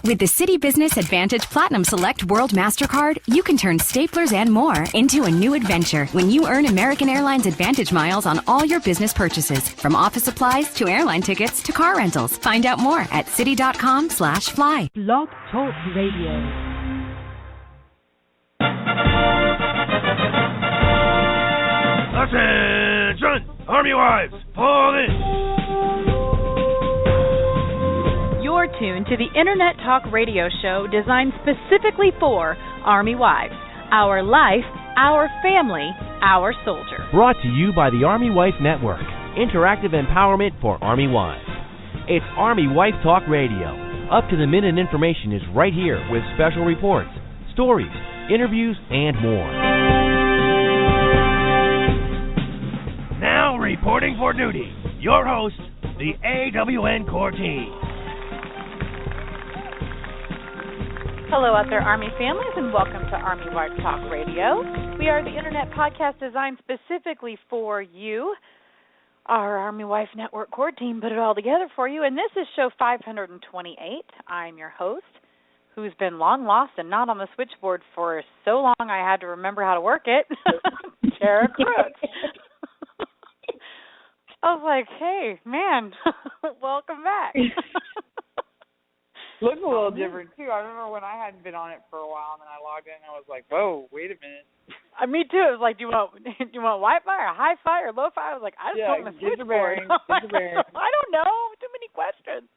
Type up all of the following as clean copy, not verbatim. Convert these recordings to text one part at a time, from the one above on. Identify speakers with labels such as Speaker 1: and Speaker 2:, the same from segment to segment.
Speaker 1: With the Citi Business Advantage Platinum Select World MasterCard, you can turn staplers and more into a new adventure when you earn American Airlines Advantage miles on all your business purchases, from office supplies to airline tickets to car rentals. Find out more at citi.com/fly.
Speaker 2: Blog Talk Radio.
Speaker 3: Attention! Army wives, fall in!
Speaker 4: You're tuned to the Internet Talk Radio show designed specifically for Army wives. Our life, our family, our soldier.
Speaker 5: Brought to you by the Army Wife Network. Interactive empowerment for Army wives. It's Army Wife Talk Radio. Up-to-the-minute information is right here with special reports, stories, interviews, and more.
Speaker 3: Now reporting for duty, your host, the AWN Core Team.
Speaker 4: Hello out there, Army families, and welcome to Army Wife Talk Radio. We are the Internet podcast designed specifically for you. Our Army Wife Network Core Team put it all together for you, and this is show 528. I'm your host, who's been long lost and not on the switchboard for so long I had to remember how to work it, Tara Crooks. I was like, hey, man, welcome back.
Speaker 6: Looks a little different, too. I remember when I hadn't been on it for a while, and then I logged in, and I was like, whoa, wait a minute.
Speaker 4: Me, too. It was like, do you want Wi-Fi or hi-fi or lo-fi? I was like, I just don't want to switch board. I don't know. Too many questions.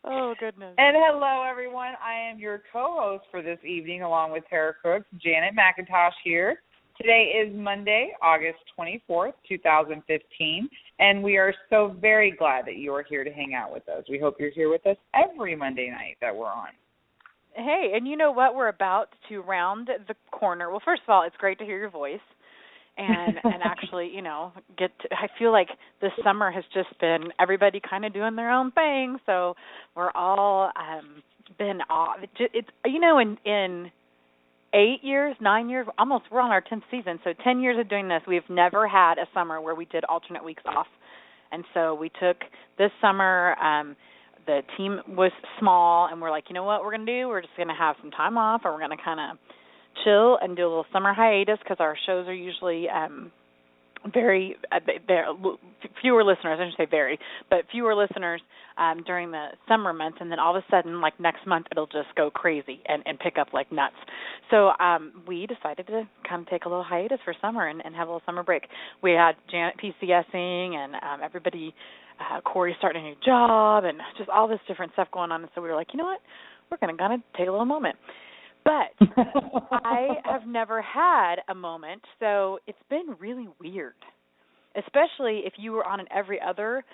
Speaker 4: Oh, goodness.
Speaker 6: And hello, everyone. I am your co-host for this evening, along with Tara Crooks, Janet McIntosh here. Today is Monday, August 24th, 2015, and we are so very glad that you are here to hang out with us. We hope you're here with us every Monday night that we're on.
Speaker 4: Hey, and you know what? We're about to round the corner. Well, first of all, it's great to hear your voice and actually, I feel like this summer has just been everybody kind of doing their own thing, so we're all been off. It's in 9 years, almost we're on our 10th season, so 10 years of doing this, we've never had a summer where we did alternate weeks off. And so we took this summer, the team was small, and we're like, you know what we're going to do? We're just going to have some time off, or we're going to kind of chill and do a little summer hiatus because our shows are usually very fewer listeners. I shouldn't say very, but fewer listeners during the summer months, and then all of a sudden, like next month, it'll just go crazy and pick up like nuts. So we decided to kind of take a little hiatus for summer and have a little summer break. We had Janet PCSing and everybody, Corey starting a new job, and just all this different stuff going on. And so we were like, you know what, we're going to kind of take a little moment. But I have never had a moment, so it's been really weird, especially if you were on an every other,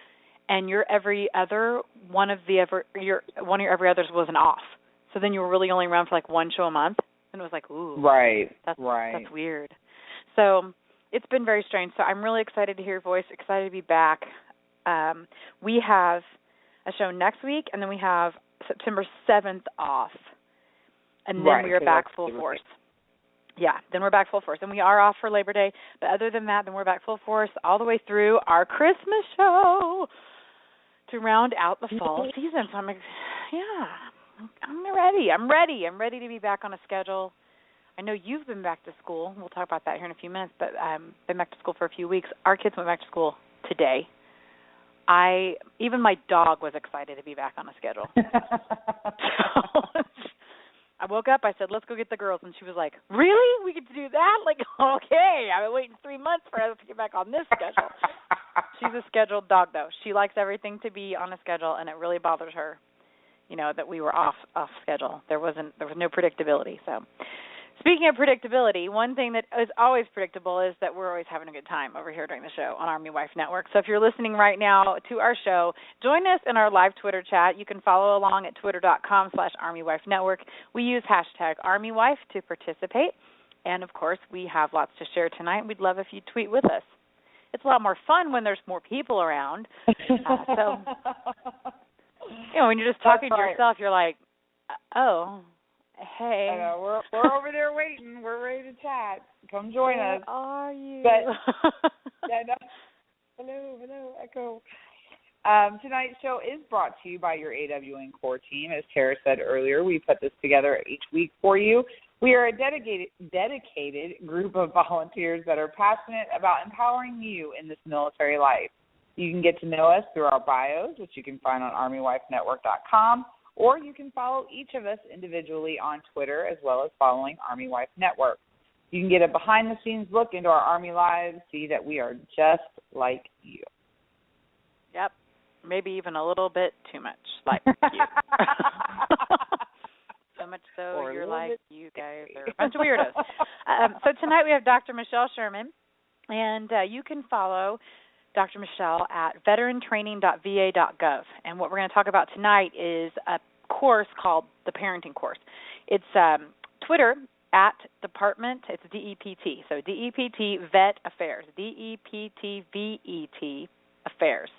Speaker 4: and your every other one of your every others wasn't off. So then you were really only around for like one show a month, and it was like, ooh,
Speaker 6: right,
Speaker 4: that's weird. So it's been very strange. So I'm really excited to hear your voice, excited to be back. We have a show next week, and then we have September 7th off. And then we are back full force. Yeah, then we're back full force. And we are off for Labor Day. But other than that, then we're back full force all the way through our Christmas show to round out the fall season. So I'm ready. I'm ready to be back on a schedule. I know you've been back to school. We'll talk about that here in a few minutes. But been back to school for a few weeks. Our kids went back to school today. Even my dog was excited to be back on a schedule. So I woke up, I said, let's go get the girls. And she was like, really? We get to do that? Like, okay. I've been waiting 3 months for us to get back on this schedule. She's a scheduled dog, though. She likes everything to be on a schedule, and it really bothers her, that we were off schedule. There was no predictability. So speaking of predictability, one thing that is always predictable is that we're always having a good time over here during the show on Army Wife Network. So if you're listening right now to our show, join us in our live Twitter chat. You can follow along at twitter.com/Army Wife Network. We use hashtag Army Wife to participate. And, of course, we have lots to share tonight. We'd love if you tweet with us. It's a lot more fun when there's more people around. When you're just talking to yourself, you're like, oh, hey.
Speaker 6: I know. We're over there waiting. We're ready to chat. Come join us.
Speaker 4: Where are you?
Speaker 6: But, hello, Echo. Tonight's show is brought to you by your AWN core team. As Tara said earlier, we put this together each week for you. We are a dedicated group of volunteers that are passionate about empowering you in this military life. You can get to know us through our bios, which you can find on ArmyWifeNetwork.com, or you can follow each of us individually on Twitter, as well as following Army Wife Network. You can get a behind-the-scenes look into our Army lives, see that we are just like you.
Speaker 4: Yep, maybe even a little bit too much like you. So much so
Speaker 6: Or
Speaker 4: you're like, you guys are a bunch of weirdos. So tonight we have Dr. Michelle Sherman, and you can follow Dr. Michelle at veterantraining.va.gov. And what we're going to talk about tonight is a course called the Parenting Course. It's Twitter at Department, it's DEPT, so DEPT Vet Affairs, DEPTVET Affairs.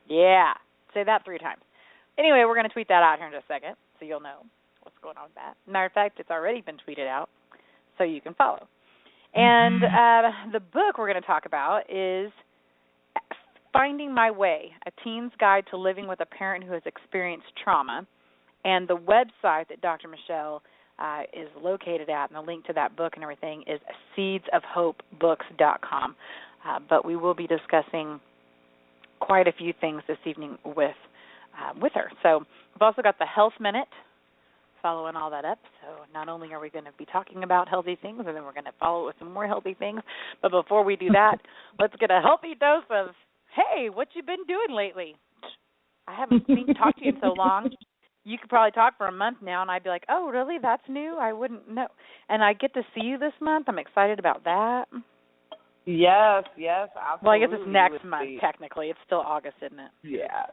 Speaker 4: Yeah, say that 3 times. Anyway, we're going to tweet that out here in just a second, so you'll know what's going on with that. Matter of fact, it's already been tweeted out, so you can follow. And the book we're going to talk about is Finding My Way, A Teen's Guide to Living with a Parent Who Has Experienced Trauma. And the website that Dr. Michelle is located at, and the link to that book and everything, is seedsofhopebooks.com. But we will be discussing quite a few things this evening with her. So we've also got the Health Minute, following all that up. So not only are we going to be talking about healthy things, and then we're going to follow it with some more healthy things, but before we do that, let's get a healthy dose of, hey, what you been doing lately? I haven't talked to you in so long. You could probably talk for a month now, and I'd be like, oh, really? That's new? I wouldn't know. And I get to see you this month. I'm excited about that.
Speaker 6: Yes, absolutely.
Speaker 4: Well, I guess it's next month, technically. It's still August, isn't it?
Speaker 6: Yeah.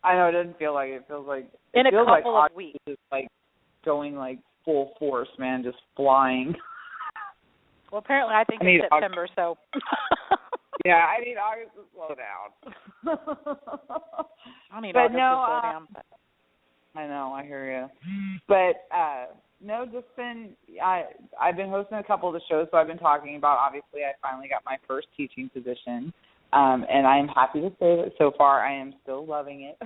Speaker 6: I know, it doesn't feel like it. It feels like
Speaker 4: in a couple
Speaker 6: like
Speaker 4: of weeks.
Speaker 6: Is like going like full force, man, just flying.
Speaker 4: Well, apparently I think it's September, so.
Speaker 6: Yeah, I need August to slow down.
Speaker 4: I need August to slow down. But.
Speaker 6: I know, I hear you. But no, just been I've been hosting a couple of the shows, so I've been talking about. Obviously, I finally got my first teaching position, and I am happy to say that so far I am still loving it.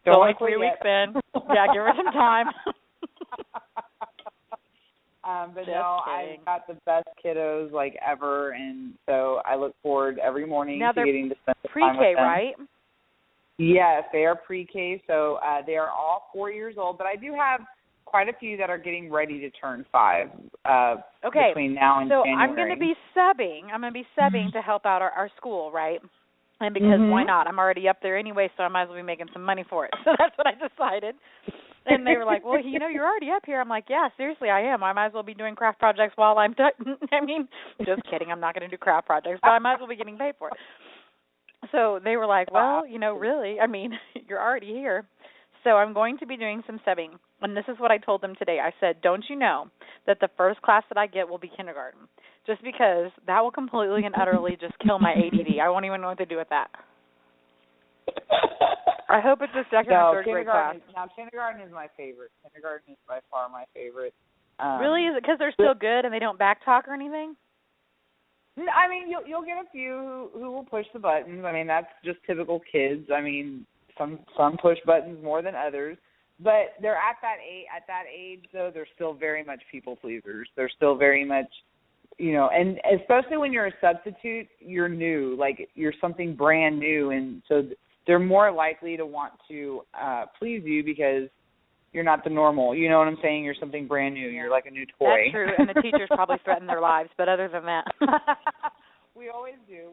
Speaker 4: Don't only 3 weeks in. Yeah, give her some time.
Speaker 6: But no, I've got the best kiddos like ever, and so I look forward every morning to getting to spend time with them.
Speaker 4: Pre-K, right?
Speaker 6: Yes, they are pre-K, so they are all 4 years old. But I do have quite a few that are getting ready to turn 5 between now and January.
Speaker 4: So I'm going to be subbing to help out our school, right? And because why not? I'm already up there anyway, so I might as well be making some money for it. So that's what I decided. And they were like, well, you're already up here. I'm like, yeah, seriously, I am. I might as well be doing craft projects while I'm done. I mean, just kidding. I'm not going to do craft projects, but I might as well be getting paid for it. So they were like, well, really, I mean, you're already here. So I'm going to be doing some subbing. And this is what I told them today. I said, don't you know that the first class that I get will be kindergarten? Just because that will completely and utterly just kill my ADD. I won't even know what to do with that. I hope it's a second or third grade class.
Speaker 6: Now, kindergarten is my favorite. Kindergarten is by far my favorite.
Speaker 4: Really? Is it because they're still good and they don't backtalk or anything?
Speaker 6: I mean, you'll get a few who will push the buttons. I mean, that's just typical kids. I mean, some push buttons more than others. But they're at that age, though, they're still very much people pleasers. They're still very much, and especially when you're a substitute, you're new, like you're something brand new, and so they're more likely to want to please you because you're not the normal. You know what I'm saying? You're something brand new. You're like a new toy.
Speaker 4: That's true, and the teachers probably threaten their lives, but other than that.
Speaker 6: We always do.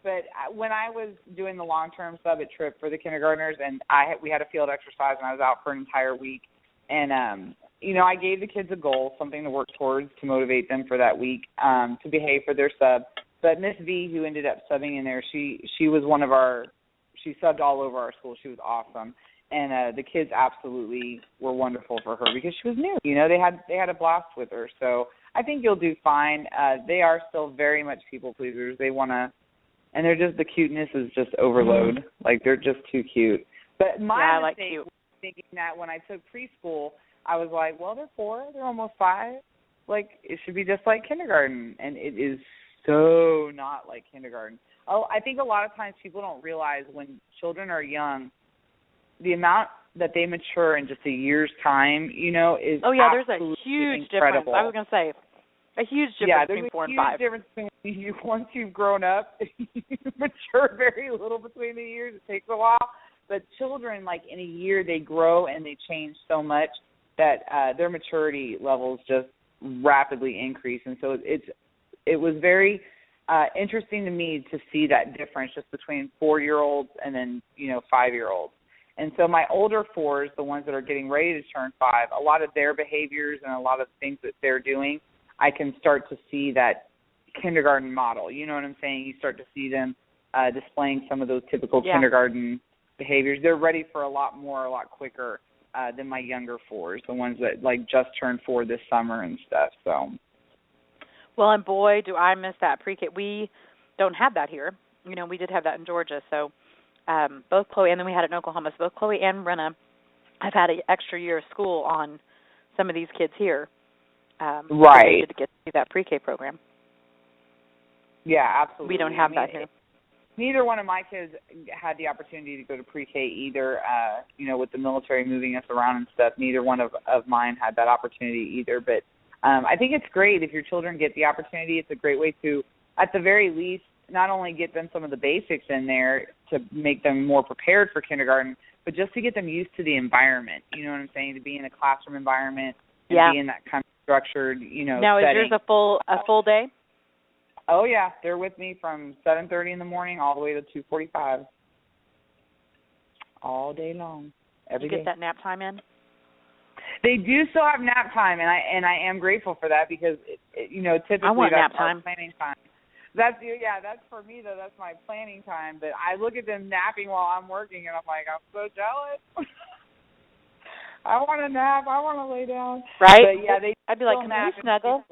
Speaker 6: But when I was doing the long-term sub at Trip for the kindergartners, and we had a field exercise, and I was out for an entire week, and I gave the kids a goal, something to work towards to motivate them for that week to behave for their sub. But Miss V, who ended up subbing in there, she was one of she subbed all over our school. She was awesome, and the kids absolutely were wonderful for her because she was new. They had a blast with her. So I think you'll do fine. They are still very much people pleasers. They want to. And they're just, the cuteness is just overload. Like, they're just too cute. But my mistake was thinking that when I took preschool, I was like, well, they're 4, they're almost 5. Like, it should be just like kindergarten. And it is so not like kindergarten. I think a lot of times people don't realize when children are young, the amount that they mature in just a year's time, you know, is
Speaker 4: there's a huge
Speaker 6: incredible.
Speaker 4: difference. I was going to say a huge difference between 4 and 5.
Speaker 6: Yeah, there's a huge difference between you once you've grown up, you mature very little between the years. It takes a while, but children, like in a year, they grow and they change so much that their maturity levels just rapidly increase, and so it was very interesting to me to see that difference just between 4-year-olds and then 5-year-olds. And so my older 4s, the ones that are getting ready to turn 5, a lot of their behaviors and a lot of things that they're doing, I can start to see that kindergarten model. You know what I'm saying? You start to see them displaying some of those typical kindergarten behaviors. They're ready for a lot quicker than my younger 4s, the ones that like just turned 4 this summer and stuff. So,
Speaker 4: well, and boy, do I miss that pre-K. We don't have that here. You know, we did have that in Georgia. So both Chloe, and then we had it in Oklahoma. So both Chloe and Brenna have had an extra year of school on some of these kids here.
Speaker 6: Right.
Speaker 4: So to get to see that pre-K program.
Speaker 6: Yeah, absolutely.
Speaker 4: We don't have that here.
Speaker 6: Neither one of my kids had the opportunity to go to pre-K either. With the military moving us around and stuff, neither one of mine had that opportunity either. But I think it's great if your children get the opportunity. It's a great way to, at the very least, not only get them some of the basics in there to make them more prepared for kindergarten, but just to get them used to the environment. You know what I'm saying? To be in a classroom environment and be in that kind of structured,
Speaker 4: Now,
Speaker 6: setting.
Speaker 4: Is yours a full day?
Speaker 6: Oh, yeah. They're with me from 7:30 in the morning all the way to 2:45. All day long. Every day.
Speaker 4: You get that nap time in?
Speaker 6: They do still have nap time, and I am grateful for that because, typically
Speaker 4: I want
Speaker 6: that's
Speaker 4: nap time.
Speaker 6: our planning time. That's for me, though. That's my planning time. But I look at them napping while I'm working, and I'm like, I'm so jealous. I want to nap. I want to lay down.
Speaker 4: Right?
Speaker 6: But, yeah,
Speaker 4: I'd be like, can we snuggle?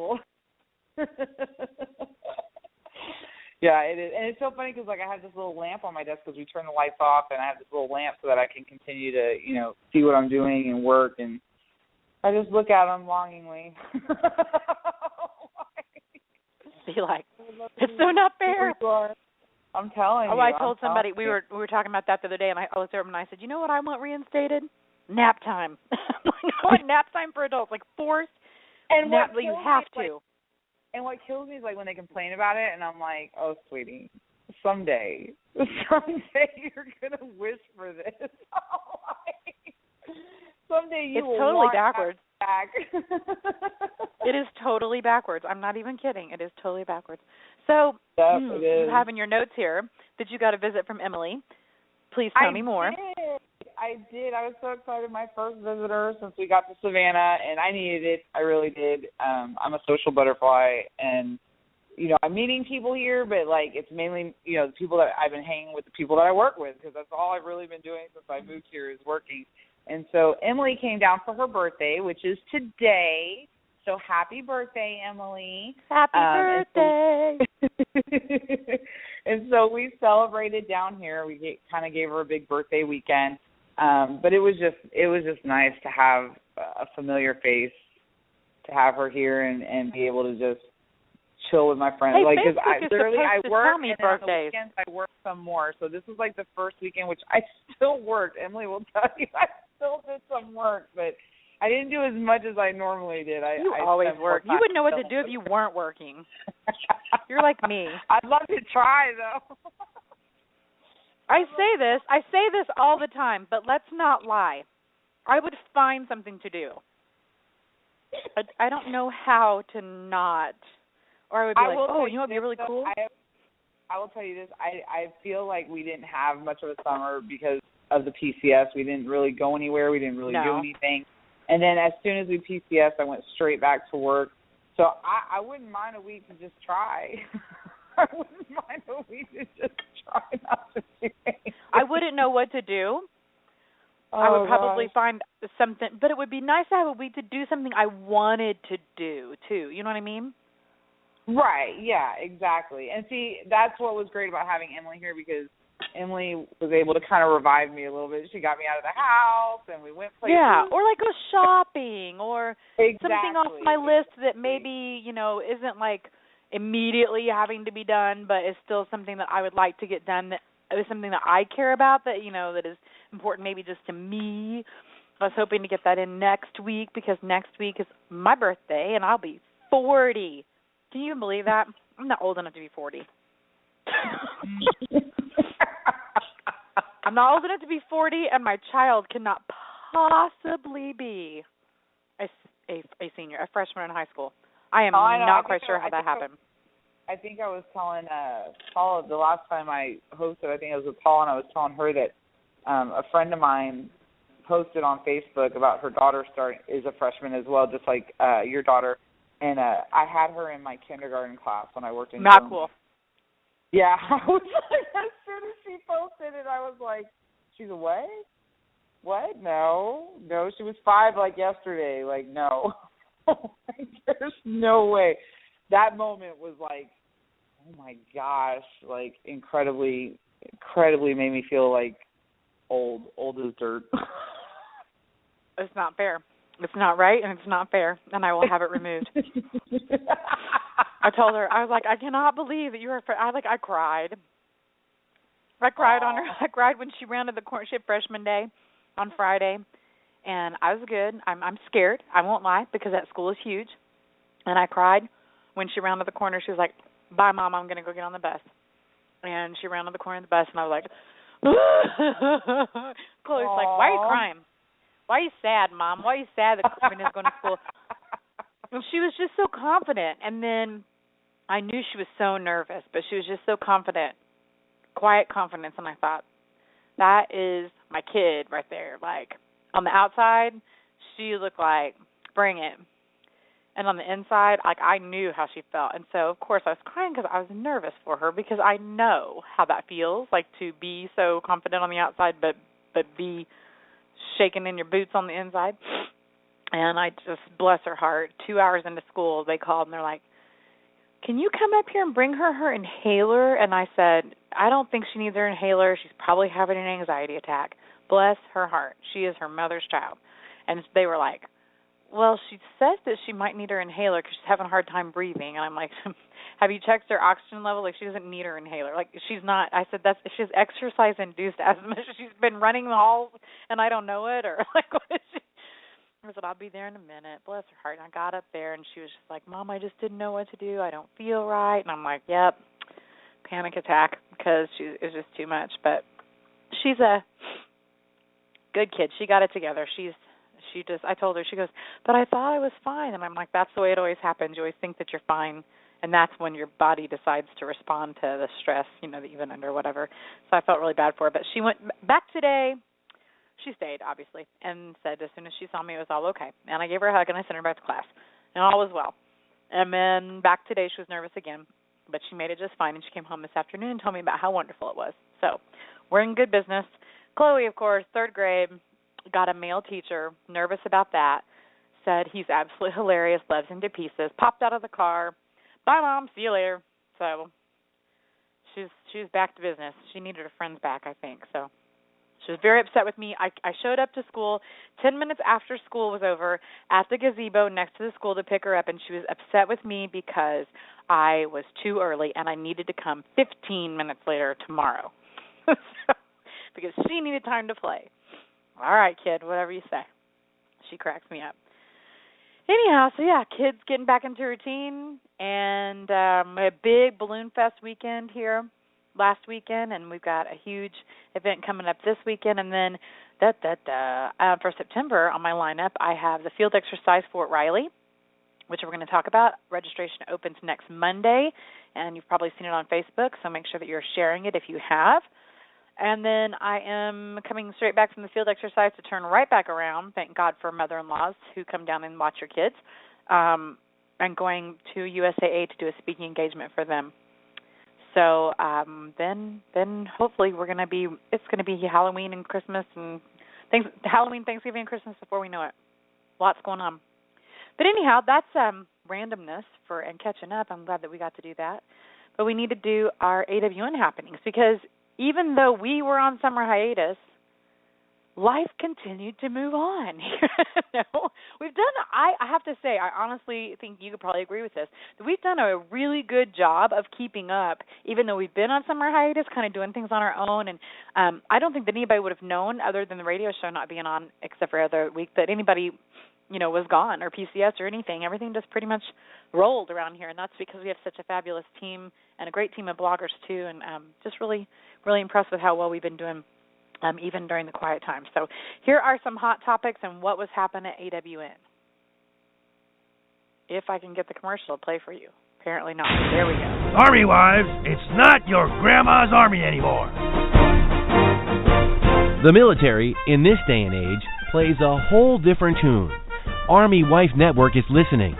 Speaker 6: Yeah, it is. And it's so funny because, I have this little lamp on my desk because we turn the lights off, and I have this little lamp so that I can continue to, see what I'm doing and work. And I just look at them longingly.
Speaker 4: Be like, it's so not fair.
Speaker 6: I'm telling you.
Speaker 4: I told somebody, we were talking about that the other day, and I looked at them and I said, you know what I want reinstated? Nap time. I want nap time for adults, forced nap. You have to.
Speaker 6: And what kills me is when they complain about it, and I'm like, oh, sweetie, someday you're going to wish for this. Someday you will
Speaker 4: totally
Speaker 6: want
Speaker 4: backwards.
Speaker 6: Back.
Speaker 4: It is totally backwards. I'm not even kidding. It is totally backwards. So you have in your notes here that you got a visit from Emily. Please tell me more.
Speaker 6: I did. I was so excited. My first visitor since we got to Savannah, and I needed it. I really did. I'm a social butterfly, and, I'm meeting people here, but, it's mainly, the people that I've been hanging with, the people that I work with, because that's all I've really been doing since I moved here is working. And so Emily came down for her birthday, which is today. So happy birthday, Emily.
Speaker 4: Happy birthday.
Speaker 6: And so we celebrated down here. We kind of gave her a big birthday weekend. But it was just nice to have a familiar face, to have her here and be able to just chill with my friends.
Speaker 4: Hey,
Speaker 6: because
Speaker 4: I
Speaker 6: work,
Speaker 4: and
Speaker 6: on the weekends I work some more. So this was the first weekend, which I still worked. Emily will tell you I still did some work, but I didn't do as much as I normally did. I
Speaker 4: always work. You wouldn't know what to do if you weren't working. You're like me.
Speaker 6: I'd love to try, though.
Speaker 4: I say this all the time, but let's not lie. I would find something to do. I don't know how to not. Or I would be you know what would be really cool?
Speaker 6: I will tell you this. I feel like we didn't have much of a summer because of the PCS. We didn't really go anywhere. We didn't really do anything. And then as soon as we PCS, I went straight back to work. So I wouldn't mind a week to just try. I wouldn't mind a week to just try not to do anything.
Speaker 4: I wouldn't know what to do. I would probably find something, but it would be nice to have a week to do something I wanted to do, too. You know what I mean?
Speaker 6: Right, yeah, exactly. And see, that's what was great about having Emily here because Emily was able to kind of revive me a little bit. She got me out of the house, and we went places.
Speaker 4: Yeah, or go shopping or
Speaker 6: something
Speaker 4: off my list that maybe, isn't immediately having to be done, but it's still something that I would like to get done. That is something that I care about. That that is important, maybe just to me. I was hoping to get that in next week because next week is my birthday and I'll be 40. Can you even believe that? I'm not old enough to be 40. I'm not old enough to be 40, and my child cannot possibly be a senior, a freshman in high school. I am not quite sure how that happened.
Speaker 6: I think I was telling Paula the last time I hosted, I think it was with Paula, and I was telling her that a friend of mine posted on Facebook about her daughter is a freshman as well, just like your daughter. And I had her in my kindergarten class when I worked in
Speaker 4: Not
Speaker 6: Germany.
Speaker 4: cool.
Speaker 6: Yeah, I was like, as soon as she posted it, I was like, she's a what? What? No, she was 5 like yesterday. Like, no. There's no way. That moment was like, oh my gosh, like incredibly made me feel like old as dirt.
Speaker 4: It's not fair. It's not right, and it's not fair, and I will have it removed. I told her, I was like, I cannot believe that you are. I cried. I cried on her. I cried when she rounded the corner. She had freshman day on Friday, and I was good. I'm scared. I won't lie because that school is huge, and I cried when she rounded the corner. She was like, "Bye, Mom. I'm going to go get on the bus." And she rounded the corner of the bus, and I was like, Chloe's like, "Why are you crying? Why are you sad, Mom? Why are you sad that Corbin is going to school?" And she was just so confident. And then I knew she was so nervous, but she was just so confident, quiet confidence. And I thought, that is my kid right there. Like, on the outside, she looked like, bring it. And on the inside, like, I knew how she felt. And so, of course, I was crying because I was nervous for her because I know how that feels, like to be so confident on the outside but be shaking in your boots on the inside. And I just, bless her heart, 2 hours into school, they called and they're like, "Can you come up here and bring her inhaler?" And I said, "I don't think she needs her inhaler. She's probably having an anxiety attack." Bless her heart. She is her mother's child. And they were like, "Well, she says that she might need her inhaler because she's having a hard time breathing." And I'm like, "Have you checked her oxygen level? Like, she doesn't need her inhaler. Like, she's not." I said, she has exercise-induced asthma. She's been running the halls and I don't know it, or like, what is she? I said, "I'll be there in a minute." Bless her heart. And I got up there and she was just like, "Mom, I just didn't know what to do. I don't feel right." And I'm like, "Yep, panic attack," because it's just too much. But she's a good kid. She got it together. I told her, she goes, "But I thought I was fine." And I'm like, that's the way it always happens. You always think that you're fine, and that's when your body decides to respond to the stress, that you've been under, whatever. So I felt really bad for her. But she went back today. She stayed, obviously, and said as soon as she saw me, it was all okay. And I gave her a hug, and I sent her back to class, and all was well. And then back today, she was nervous again, but she made it just fine, and she came home this afternoon and told me about how wonderful it was. So we're in good business. Chloe, of course, 3rd grade, got a male teacher, nervous about that, said he's absolutely hilarious, loves him to pieces, popped out of the car, "Bye, Mom, see you later." So she's back to business. She needed her friends back, I think. So she was very upset with me. I showed up to school 10 minutes after school was over at the gazebo next to the school to pick her up, and she was upset with me because I was too early and I needed to come 15 minutes later tomorrow because she needed time to play. All right, kid, whatever you say. She cracks me up. Anyhow, so yeah, kids getting back into routine, and a big Balloon Fest weekend here last weekend, and we've got a huge event coming up this weekend, and then for September on my lineup, I have the Field Exercise Fort Riley, which we're going to talk about. Registration opens next Monday, and you've probably seen it on Facebook, so make sure that you're sharing it if you have. And then I am coming straight back from the field exercise to turn right back around. Thank God for mother-in-laws who come down and watch your kids. And going to USAA to do a speaking engagement for them. So then hopefully it's going to be Halloween and Christmas and Halloween, Thanksgiving, and Christmas before we know it. Lots going on. But anyhow, that's randomness and catching up. I'm glad that we got to do that. But we need to do our AWN happenings because even though we were on summer hiatus, life continued to move on. We've done. I have to say, I honestly think you could probably agree with this, that we've done a really good job of keeping up, even though we've been on summer hiatus, kind of doing things on our own. And I don't think that anybody would have known, other than the radio show not being on, except for the other week, that anybody, was gone, or PCS or anything. Everything just pretty much rolled around here, and that's because we have such a fabulous team and a great team of bloggers too, and just really, really impressed with how well we've been doing even during the quiet time. So here are some hot topics and what was happening at AWN. If I can get the commercial to play for you. Apparently not. There we go.
Speaker 3: Army wives, it's not your grandma's army anymore.
Speaker 5: The military, in this day and age, plays a whole different tune. Army Wife Network is listening.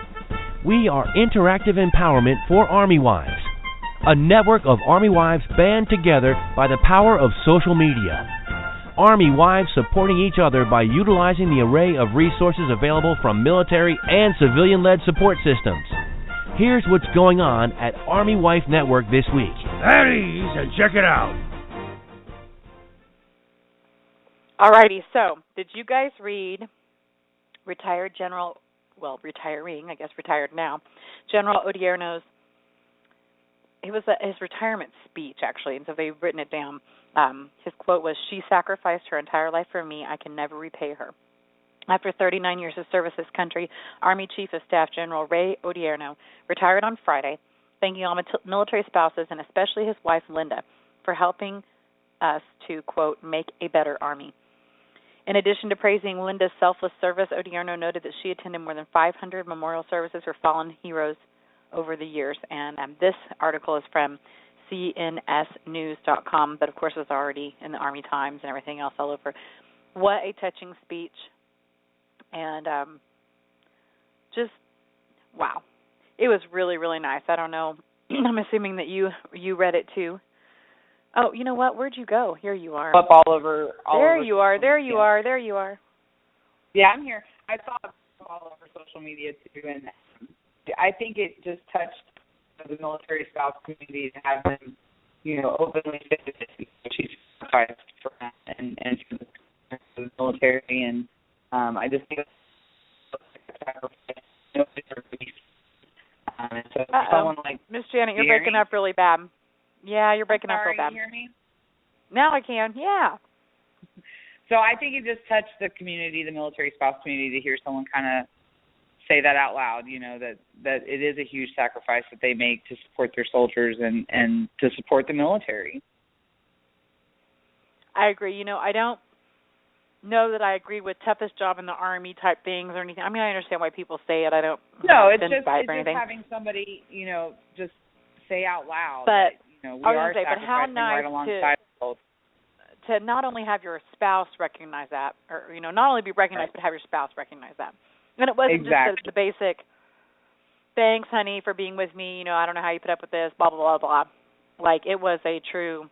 Speaker 5: We are interactive empowerment for Army wives. A network of Army wives band together by the power of social media. Army wives supporting each other by utilizing the array of resources available from military and civilian-led support systems. Here's what's going on at Army Wife Network this week.
Speaker 3: At ease and check it out.
Speaker 4: Alrighty, so did you guys read retired General, retiring, I guess retired now, General Odierno's, it was his retirement speech, actually, and so they've written it down. His quote was, "She sacrificed her entire life for me. I can never repay her." After 39 years of service to this country, Army Chief of Staff General Ray Odierno retired on Friday, thanking all military spouses and especially his wife, Linda, for helping us to, quote, make a better Army. In addition to praising Linda's selfless service, Odierno noted that she attended more than 500 memorial services for fallen heroes over the years. And this article is from cnsnews.com, but of course it's already in the Army Times and everything else all over. What a touching speech. And just, wow. It was really, really nice. I don't know. I'm assuming that you read it too. Oh, you know what? Where'd you go? Here you are.
Speaker 6: Up all over.
Speaker 4: There you are. There you are. There you are.
Speaker 6: Yeah, I'm here. I saw it all over social media too, and I think it just touched the military spouse community to have them, openly say that she's sacrificed for that and for the military, and I just think it's a sacrifice. And so someone like
Speaker 4: Miss Janet, you're breaking up really bad. Yeah, you're breaking up real bad.
Speaker 6: Can you hear me?
Speaker 4: Now I can. Yeah.
Speaker 6: So I think it just touched the community, the military spouse community, to hear someone kind of say that out loud, that it is a huge sacrifice that they make to support their soldiers and to support the military.
Speaker 4: I agree. I don't know that I agree with toughest job in the Army type things or anything. I mean, I understand why people say it. I don't.
Speaker 6: No, it's just having somebody, just say out loud.
Speaker 4: But
Speaker 6: we are sacrificing
Speaker 4: how nice
Speaker 6: right alongside both.
Speaker 4: To not only have your spouse recognize that, or not only be recognized, but have your spouse recognize that. And it wasn't just the basic, thanks, honey, for being with me. I don't know how you put up with this, blah, blah, blah, blah. Like, it was a true,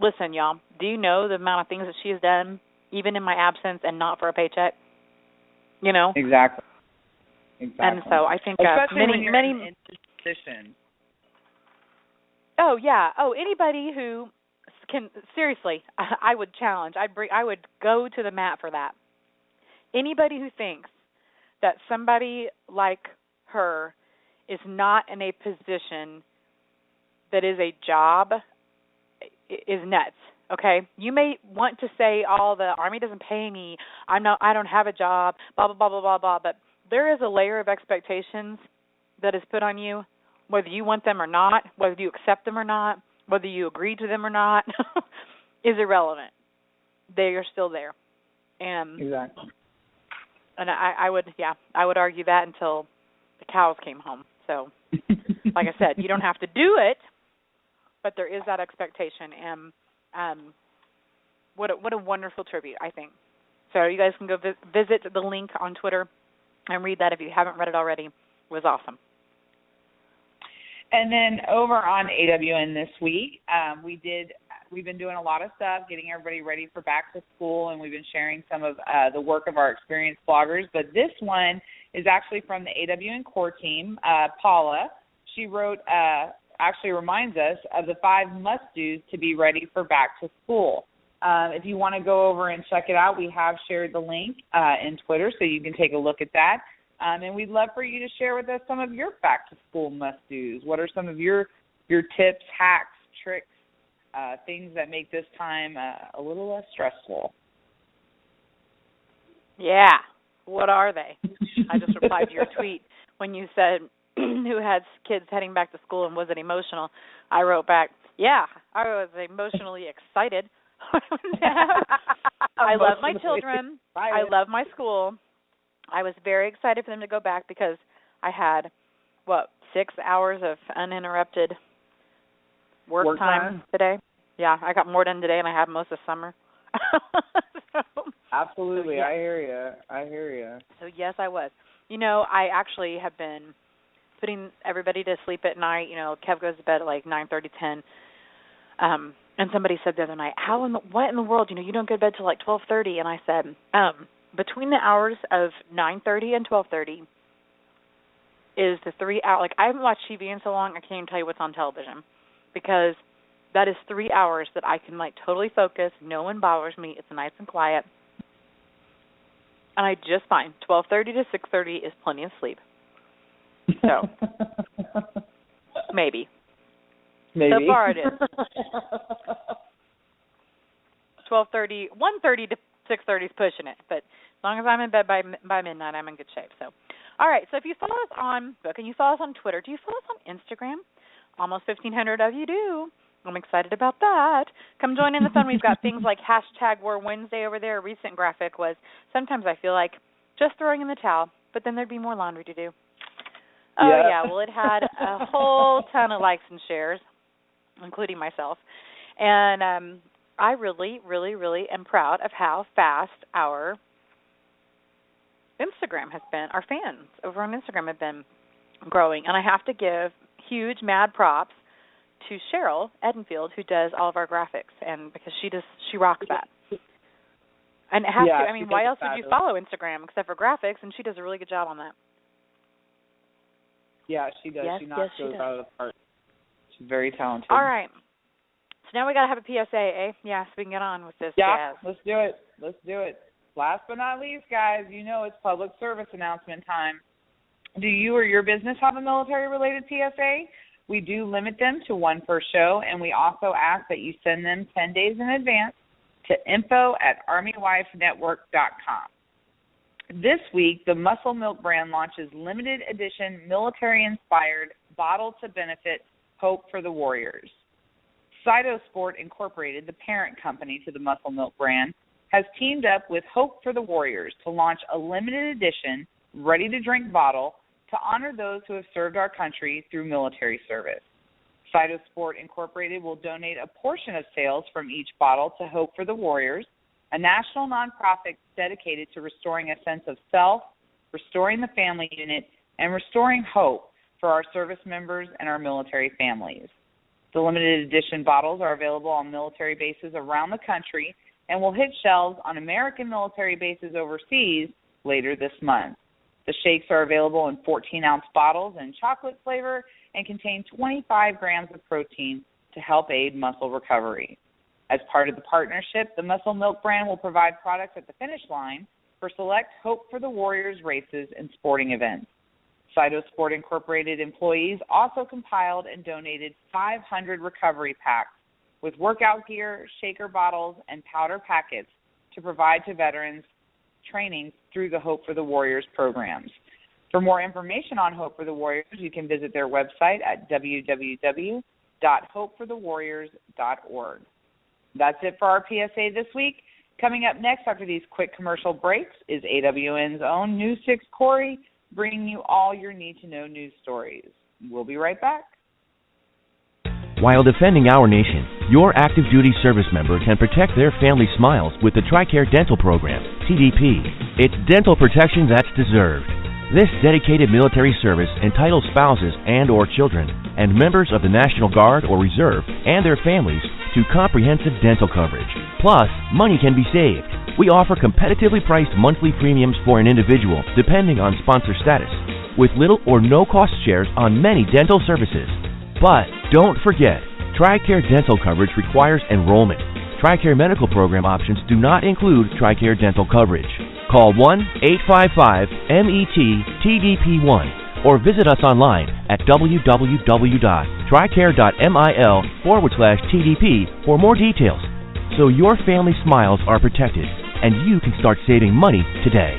Speaker 4: listen, y'all, do you know the amount of things that she has done, even in my absence and not for a paycheck?
Speaker 6: Exactly.
Speaker 4: And so I think
Speaker 6: especially when you're in this position.
Speaker 4: Oh, yeah. Oh, anybody who can, seriously, I would challenge. I would go to the mat for that. Anybody who thinks that somebody like her is not in a position that is a job is nuts. Okay, you may want to say, "Oh, the Army doesn't pay me. I don't have a job." Blah blah blah blah blah blah. But there is a layer of expectations that is put on you, whether you want them or not, whether you accept them or not, whether you agree to them or not, is irrelevant. They are still there, and
Speaker 6: exactly.
Speaker 4: And I would argue that until the cows came home. So, like I said, you don't have to do it, but there is that expectation. And what a wonderful tribute, I think. So you guys can go visit the link on Twitter and read that if you haven't read it already. It was awesome.
Speaker 6: And then over on AWN this week, we've been doing a lot of stuff, getting everybody ready for back to school, and we've been sharing some of the work of our experienced bloggers. But this one is actually from the AWN core team, Paula. She wrote, actually reminds us of the 5 must-dos to be ready for back to school. If you want to go over and check it out, we have shared the link in Twitter, so you can take a look at that. And we'd love for you to share with us some of your back-to-school must-dos. What are some of your tips, hacks, tricks, things that make this time a little less stressful?
Speaker 4: Yeah, what are they? I just replied to your tweet when you said who had kids heading back to school and was it emotional. I wrote back, yeah, I was emotionally excited. I love my children. I love my school. I was very excited for them to go back because I had, 6 hours of uninterrupted work time today. Yeah, I got more done today than I have most of summer.
Speaker 6: Absolutely,
Speaker 4: yeah.
Speaker 6: I hear you.
Speaker 4: So yes, I was. I actually have been putting everybody to sleep at night. Kev goes to bed at like 9:30, 10. And somebody said the other night, what in the world? You don't go to bed till like 12:30. And I said, between the hours of 9:30 and 12:30 is the 3 hour. Like I haven't watched TV in so long, I can't even tell you what's on television because that is 3 hours that I can like totally focus. No one bothers me. It's nice and quiet. And I just find 12:30 to 6:30 is plenty of sleep. So maybe. So far it is. 1:30 to 6:30 is pushing it, but as long as I'm in bed by midnight, I'm in good shape. So, all right. So if you follow us on Facebook and you follow us on Twitter, do you follow us on Instagram? Almost 1,500 of you do. I'm excited about that. Come join in the fun. We've got things like #War Wednesday over there. A recent graphic was sometimes I feel like just throwing in the towel, but then there'd be more laundry to do. Oh, yeah. Well, it had a whole ton of likes and shares, including myself. And I really, really, really am proud of how fast our Instagram has been. Our fans over on Instagram have been growing. And I have to give huge mad props to Cheryl Edenfield, who does all of our graphics, and because she rocks that. And it has to. I mean, why else would you follow Instagram except for graphics? And she does a really good job on that.
Speaker 6: Yeah, she does.
Speaker 4: Yes,
Speaker 6: she knocks those out of the park. She's very talented.
Speaker 4: All right. So now we got to have a PSA, eh? Yeah, so we can get on with this.
Speaker 6: Yeah, let's do it. Last but not least, guys, it's public service announcement time. Do you or your business have a military-related PSA? We do limit them to one per show, and we also ask that you send them 10 days in advance to info@armywifenetwork.com. This week, the Muscle Milk brand launches limited edition military-inspired bottle to benefit Hope for the Warriors. Cytosport Incorporated, the parent company to the Muscle Milk brand, has teamed up with Hope for the Warriors to launch a limited edition, ready-to-drink bottle to honor those who have served our country through military service. Cytosport Incorporated will donate a portion of sales from each bottle to Hope for the Warriors, a national nonprofit dedicated to restoring a sense of self, restoring the family unit, and restoring hope for our service members and our military families. The limited edition bottles are available on military bases around the country and will hit shelves on American military bases overseas later this month. The shakes are available in 14-ounce bottles in chocolate flavor and contain 25 grams of protein to help aid muscle recovery. As part of the partnership, the Muscle Milk brand will provide products at the finish line for select Hope for the Warriors races and sporting events. Cytosport Incorporated employees also compiled and donated 500 recovery packs with workout gear, shaker bottles, and powder packets to provide to veterans training through the Hope for the Warriors programs. For more information on Hope for the Warriors, you can visit their website at www.hopeforthewarriors.org. That's it for our PSA this week. Coming up next after these quick commercial breaks is AWN's own News 6 Corey, bringing you all your need-to-know news stories. We'll be right back.
Speaker 5: While defending our nation, your active duty service member can protect their family smiles with the TRICARE Dental Program, TDP. It's dental protection that's deserved. This dedicated military service entitles spouses and or children and members of the National Guard or Reserve and their families to comprehensive dental coverage. Plus, money can be saved. We offer competitively priced monthly premiums for an individual depending on sponsor status, with little or no cost shares on many dental services. But don't forget, TRICARE dental coverage requires enrollment. TRICARE medical program options do not include TRICARE dental coverage. Call 1-855-MET-TDP1 or visit us online at www.tricare.mil/TDP for more details, so your family smiles are protected and you can start saving money today.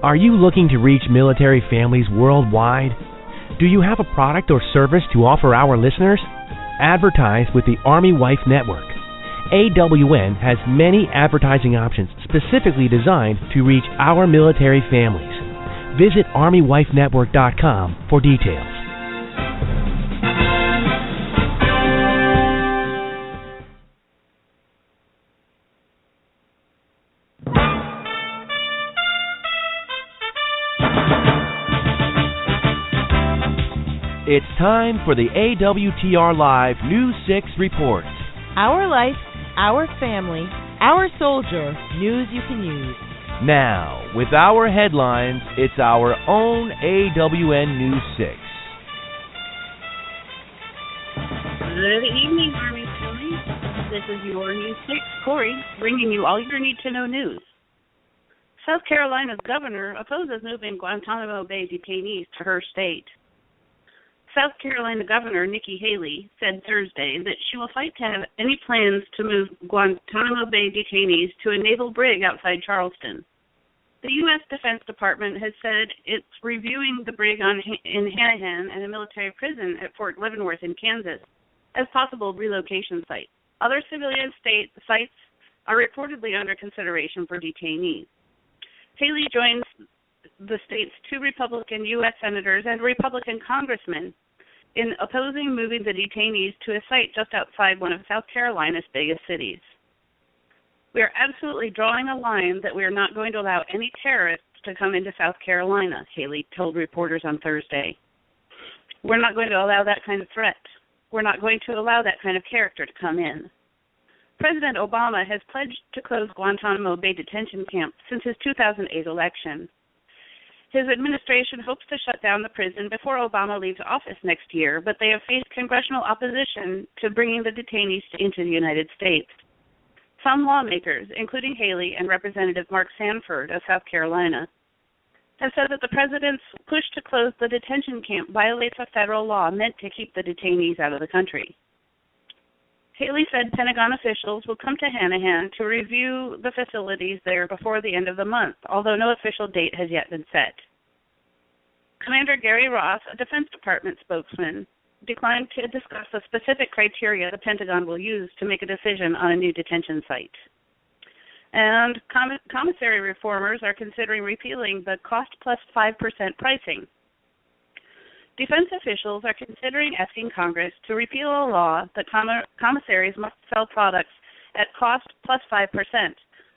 Speaker 5: Are you looking to reach military families worldwide? Do you have a product or service to offer our listeners? Advertise with the Army Wife Network. AWN has many advertising options specifically designed to reach our military families. Visit ArmyWifeNetwork.com for details. It's time for the AWTR Live News 6 report.
Speaker 2: Our life, our family, our soldier, news you can use.
Speaker 5: Now, with our headlines, it's our own AWN News 6.
Speaker 7: Good evening, Army family. This is your News 6, Corey, bringing you all your need-to-know news. South Carolina's governor opposes moving Guantanamo Bay detainees to her state. South Carolina Governor Nikki Haley said Thursday that she will fight to have any plans to move Guantanamo Bay detainees to a naval brig outside Charleston. The U.S. Defense Department has said it's reviewing the brig in Hanahan and a military prison at Fort Leavenworth in Kansas as possible relocation sites. Other civilian state sites are reportedly under consideration for detainees. Haley joins the state's 2 Republican U.S. senators and Republican congressmen in opposing moving the detainees to a site just outside one of South Carolina's biggest cities. We are absolutely drawing a line that we are not going to allow any terrorists to come into South Carolina, Haley told reporters on Thursday. We're not going to allow that kind of threat. We're not going to allow that kind of character to come in. President Obama has pledged to close Guantanamo Bay detention camp since his 2008 election. His administration hopes to shut down the prison before Obama leaves office next year, but they have faced congressional opposition to bringing the detainees into the United States. Some lawmakers, including Haley and Representative Mark Sanford of South Carolina, have said that the president's push to close the detention camp violates a federal law meant to keep the detainees out of the country. Haley said Pentagon officials will come to Hanahan to review the facilities there before the end of the month, although no official date has yet been set. Commander Gary Ross, a Defense Department spokesman, declined to discuss the specific criteria the Pentagon will use to make a decision on a new detention site. And commissary reformers are considering repealing the cost plus 5% pricing. Defense officials are considering asking Congress to repeal a law that commissaries must sell products at cost plus 5%,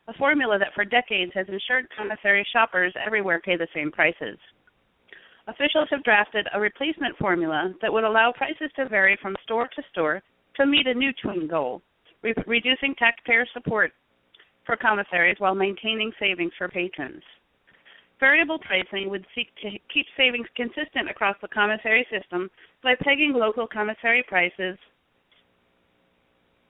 Speaker 7: a formula that for decades has ensured commissary shoppers everywhere pay the same prices. Officials have drafted a replacement formula that would allow prices to vary from store to store to meet a new twin goal, reducing taxpayer support for commissaries while maintaining savings for patrons. Variable pricing would seek to keep savings consistent across the commissary system by pegging local commissary prices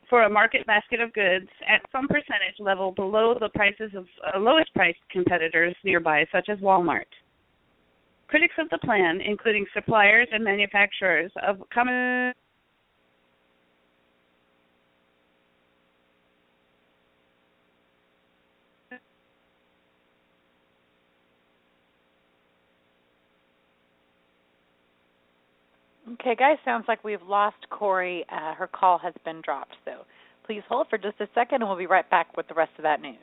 Speaker 7: for a market basket of goods at some percentage level below the prices of lowest priced competitors nearby, such as Walmart. Critics of the plan, including suppliers and manufacturers of
Speaker 4: Okay, guys, sounds like we've lost Corey. Her call has been dropped, so please hold for just a second, and we'll be right back with the rest of that news.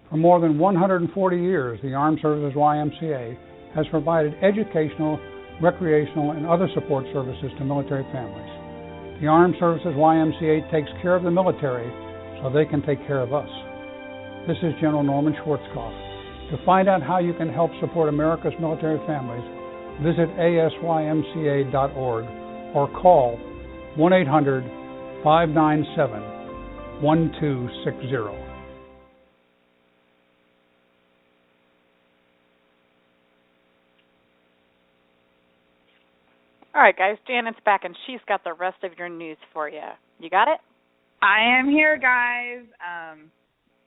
Speaker 8: For more than 140 years, the Armed Services YMCA has provided educational, recreational, and other support services to military families. The Armed Services YMCA takes care of the military so they can take care of us. This is General Norman Schwarzkopf. To find out how you can help support America's military families, visit asymca.org or call 1-800-597-1260.
Speaker 4: All right, guys, Janet's back, and she's got the rest of your news for you. You got it?
Speaker 6: I am here, guys.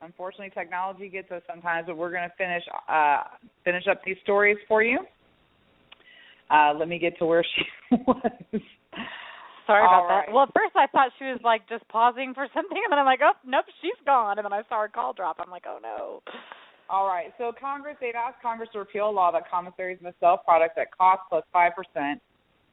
Speaker 6: Unfortunately, technology gets us sometimes, but we're going to finish up these stories for you. Let me get to where she was.
Speaker 4: Sorry about
Speaker 6: right.
Speaker 4: that. Well, at first I thought she was, like, just pausing for something, and then I'm like, oh, nope, she's gone. And then I saw her call drop. I'm like, oh, no.
Speaker 6: All right. So they've asked Congress to repeal a law that commissaries must sell products at cost plus 5%.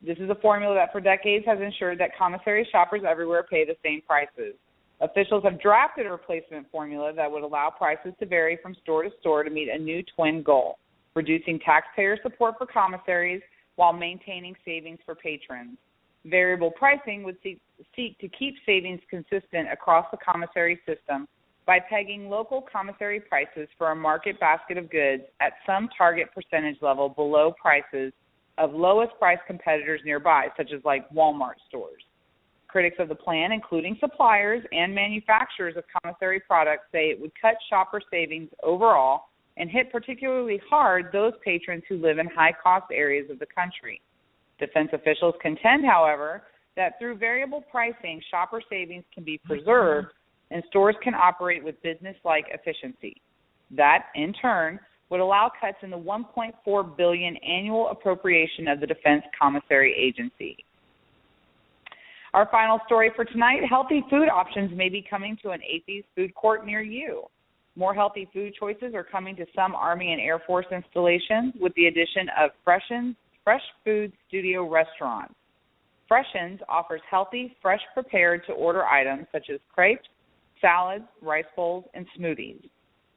Speaker 6: This is a formula that for decades has ensured that commissary shoppers everywhere pay the same prices. Officials have drafted a replacement formula that would allow prices to vary from store to store to meet a new twin goal, reducing taxpayer support for commissaries while maintaining savings for patrons. Variable pricing would seek to keep savings consistent across the commissary system by pegging local commissary prices for a market basket of goods at some target percentage level below prices of lowest price competitors nearby, such as like Walmart stores. Critics of the plan, including suppliers and manufacturers of commissary products, say it would cut shopper savings overall and hit particularly hard those patrons who live in high-cost areas of the country. Defense officials contend, however, that through variable pricing, shopper savings can be preserved and stores can operate with business-like efficiency. That, in turn, would allow cuts in the $1.4 billion annual appropriation of the Defense Commissary Agency. Our final story for tonight, healthy food options may be coming to an AAFES food court near you. More healthy food choices are coming to some Army and Air Force installations with the addition of Fresh Food Studio restaurants. Freshens offers healthy, fresh prepared to order items such as crepes, salads, rice bowls, and smoothies.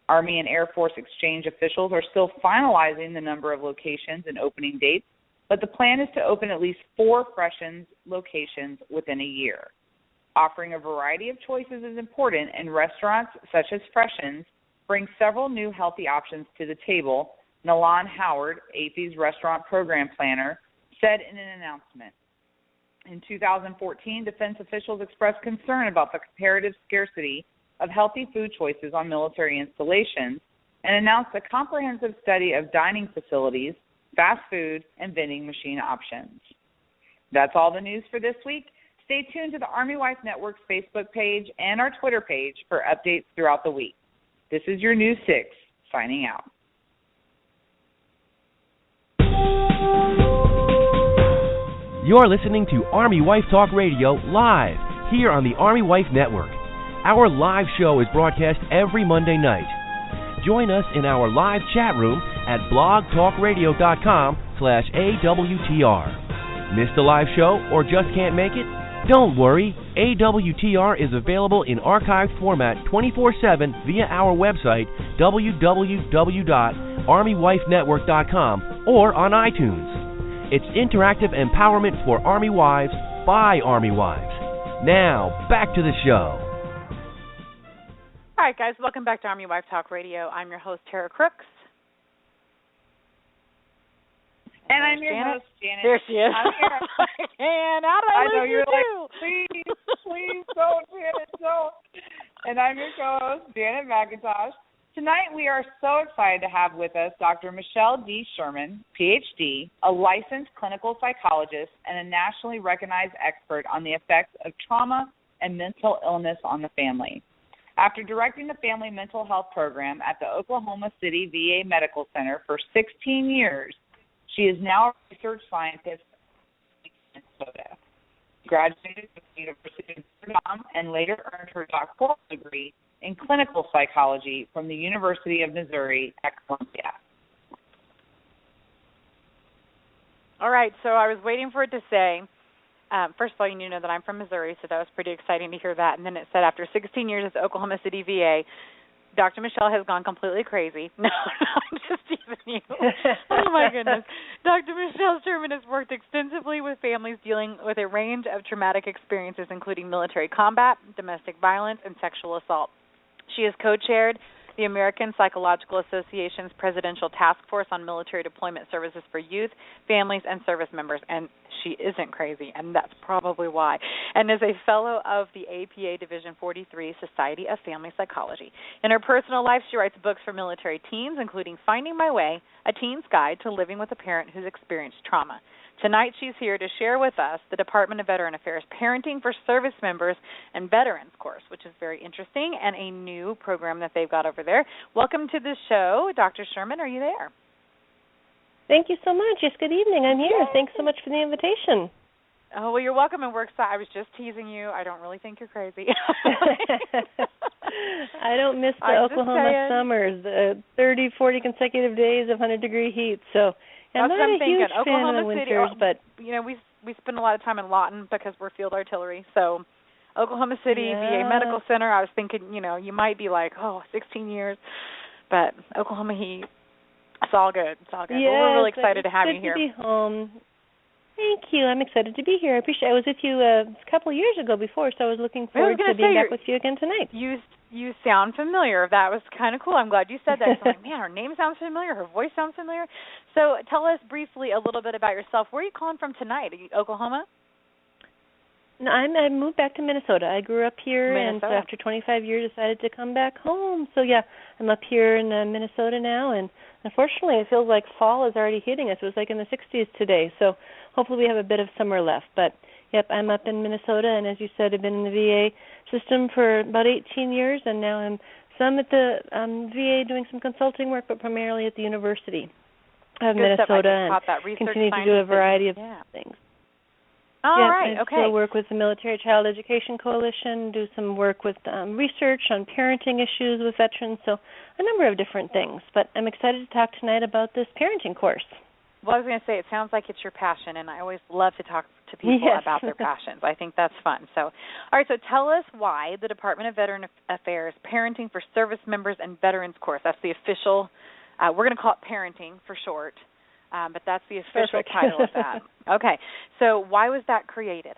Speaker 6: Army and Air Force Exchange officials are still finalizing the number of locations and opening dates, but the plan is to open at least 4 Freshens locations within a year. Offering a variety of choices is important, and restaurants such as Freshens bring several new healthy options to the table, Nalan Howard, AAFES restaurant program planner, said in an announcement. In 2014, defense officials expressed concern about the comparative scarcity of healthy food choices on military installations and announced a comprehensive study of dining facilities, fast food, and vending machine options. That's all the news for this week. Stay tuned to the Army Wife Network's Facebook page and our Twitter page for updates throughout the week. This is your News 6, signing out.
Speaker 5: You're listening to Army Wife Talk Radio live here on the Army Wife Network. Our live show is broadcast every Monday night. Join us in our live chat room at blogtalkradio.com/AWTR. Missed a live show or just can't make it? Don't worry. AWTR is available in archived format 24/7 via our website, www.armywifenetwork.com, or on iTunes. It's interactive empowerment for Army wives by Army wives. Now, back to the show.
Speaker 4: All right, guys, welcome back to Army Wife Talk Radio. I'm your host, Tara Crooks.
Speaker 6: And I'm your host, Janet.
Speaker 4: There she is.
Speaker 6: I'm here.
Speaker 4: And how did I
Speaker 6: know
Speaker 4: lose
Speaker 6: you're
Speaker 4: you
Speaker 6: like,
Speaker 4: too?
Speaker 6: please don't, Janet, don't. And I'm your co-host, Janet McIntosh. Tonight we are so excited to have with us Dr. Michelle D. Sherman, Ph.D., a licensed clinical psychologist and a nationally recognized expert on the effects of trauma and mental illness on the family. After directing the Family Mental Health Program at the Oklahoma City VA Medical Center for 16 years, she is now a research scientist in Minnesota. Graduated from the University of Notre Dame and later earned her doctoral degree in clinical psychology from the University of Missouri at Columbia.
Speaker 4: All right, so I was waiting for it to say, first of all, you need to know that I'm from Missouri, so that was pretty exciting to hear that. And then it said, after 16 years at the Oklahoma City VA, Dr. Michelle has gone completely crazy. No, I'm just teasing you. Oh, my goodness. Dr. Michelle Sherman has worked extensively with families dealing with a range of traumatic experiences, including military combat, domestic violence, and sexual assault. She has co-chaired the American Psychological Association's Presidential Task Force on Military Deployment Services for Youth, Families, and Service Members, and she isn't crazy, and that's probably why, and is a fellow of the APA Division 43 Society of Family Psychology. In her personal life, she writes books for military teens, including Finding My Way, A Teen's Guide to Living with a Parent Who's Experienced Trauma. Tonight she's here to share with us the Department of Veteran Affairs Parenting for Service Members and Veterans course, which is very interesting, and a new program that they've got over there. Welcome to the show, Dr. Sherman. Are you there?
Speaker 9: Thank you so much. Yes, good evening. I'm here. Thanks so much for the invitation.
Speaker 4: Oh, well, you're welcome, and we're excited. I was just teasing you. I don't really think you're crazy.
Speaker 9: I don't miss the Oklahoma summers, the 30, 40 consecutive days of 100-degree heat. So I'm not a huge fan of the winters, but
Speaker 4: we spend a lot of time in Lawton because we're field artillery. So Oklahoma City, VA Medical Center, I was thinking, you might be like, 16 years. But Oklahoma heat, it's all good. It's all good.
Speaker 9: Yes,
Speaker 4: we're really excited to have you here.
Speaker 9: Good to be home. Thank you. I'm excited to be here. I appreciate it. I was with you a couple of years ago before, so I was looking forward to being back with you again tonight.
Speaker 4: You sound familiar. That was kind of cool. I'm glad you said that. I'm like, man, her name sounds familiar. Her voice sounds familiar. So tell us briefly a little bit about yourself. Where are you calling from tonight? Are you Oklahoma?
Speaker 9: No, I moved back to Minnesota. I grew up here, and so after 25 years decided to come back home. So, I'm up here in Minnesota now, and unfortunately it feels like fall is already hitting us. It was like in the 60s today, so hopefully we have a bit of summer left. But, I'm up in Minnesota, and as you said, I've been in the VA system for about 18 years, and now I'm some at the VA doing some consulting work, but primarily at the University of Minnesota, and continue to do a variety of things.
Speaker 4: I
Speaker 9: still work with the Military Child Education Coalition, do some work with research on parenting issues with veterans, so a number of different things. But I'm excited to talk tonight about this parenting course.
Speaker 4: Well, I was going to say, it sounds like it's your passion, and I always love to talk to people about their passions. I think that's fun. So, all right, so tell us why the Department of Veteran Affairs Parenting for Service Members and Veterans course. That's the official, we're going to call it parenting for short. But that's the official title of that. Okay. So why was that created?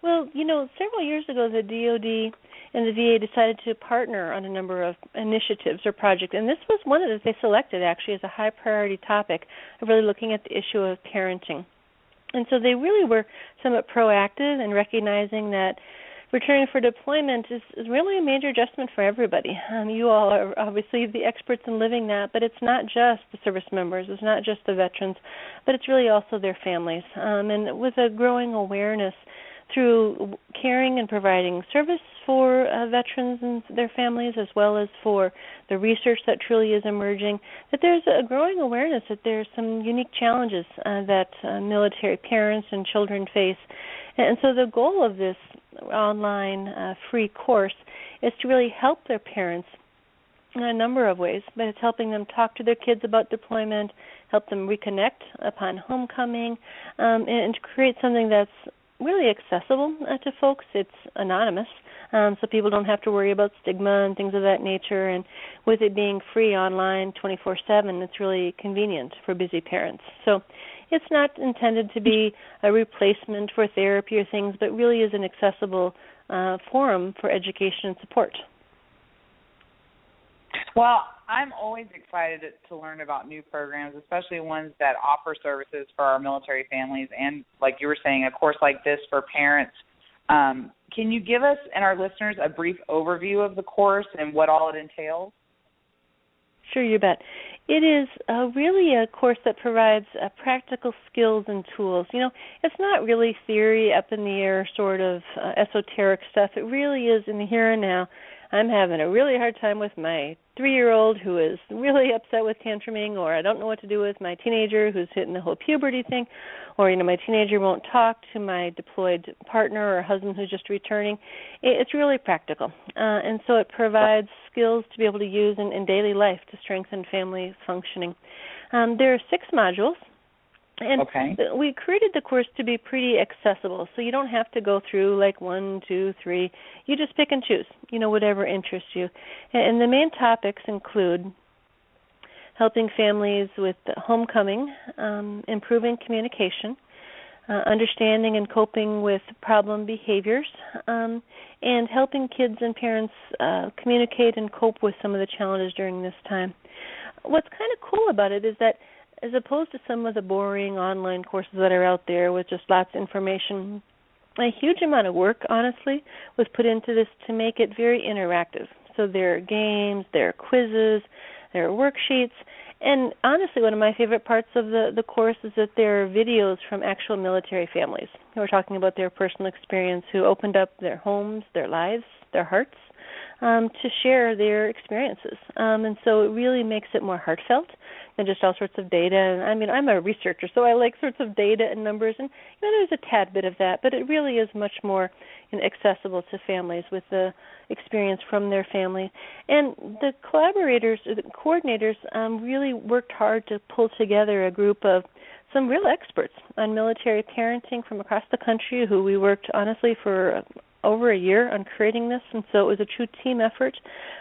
Speaker 9: Well, several years ago, the DOD and the VA decided to partner on a number of initiatives or projects, and this was one that they selected, actually, as a high-priority topic of really looking at the issue of parenting. And so they really were somewhat proactive in recognizing that returning for deployment is really a major adjustment for everybody. You all are obviously the experts in living that, but it's not just the service members, it's not just the veterans, but it's really also their families. And with a growing awareness through caring and providing service for veterans and their families, as well as for the research that truly is emerging, that there's a growing awareness that there's some unique challenges that military parents and children face. And so the goal of this online free course is to really help their parents in a number of ways, but it's helping them talk to their kids about deployment, help them reconnect upon homecoming, and to create something that's really accessible to folks. It's anonymous, so people don't have to worry about stigma and things of that nature, and with it being free online 24/7, it's really convenient for busy parents. So it's not intended to be a replacement for therapy or things, but really is an accessible forum for education and support.
Speaker 6: Well, I'm always excited to learn about new programs, especially ones that offer services for our military families and, like you were saying, a course like this for parents. Can you give us and our listeners a brief overview of the course and what all it entails?
Speaker 9: Sure, you bet. It is really a course that provides practical skills and tools. It's not really theory up in the air sort of esoteric stuff. It really is in the here and now. I'm having a really hard time with my 3-year-old who is really upset with tantruming, or I don't know what to do with my teenager who's hitting the whole puberty thing, or, my teenager won't talk to my deployed partner or husband who's just returning. It's really practical. And so it provides skills to be able to use in daily life to strengthen family functioning. There are 6 modules. And we created the course to be pretty accessible, so you don't have to go through like 1, 2, 3. You just pick and choose, whatever interests you. And the main topics include helping families with homecoming, improving communication, understanding and coping with problem behaviors, and helping kids and parents communicate and cope with some of the challenges during this time. What's kind of cool about it is that as opposed to some of the boring online courses that are out there with just lots of information, a huge amount of work, honestly, was put into this to make it very interactive. So there are games, there are quizzes, there are worksheets. And honestly, one of my favorite parts of the course is that there are videos from actual military families who are talking about their personal experience, who opened up their homes, their lives, their hearts, to share their experiences. And so it really makes it more heartfelt than just all sorts of data. And I mean, I'm a researcher, so I like sorts of data and numbers, and there's a tad bit of that, but it really is much more accessible to families with the experience from their family. And the collaborators, the coordinators, really worked hard to pull together a group of some real experts on military parenting from across the country who we worked, honestly, for over a year on creating this, and so it was a true team effort.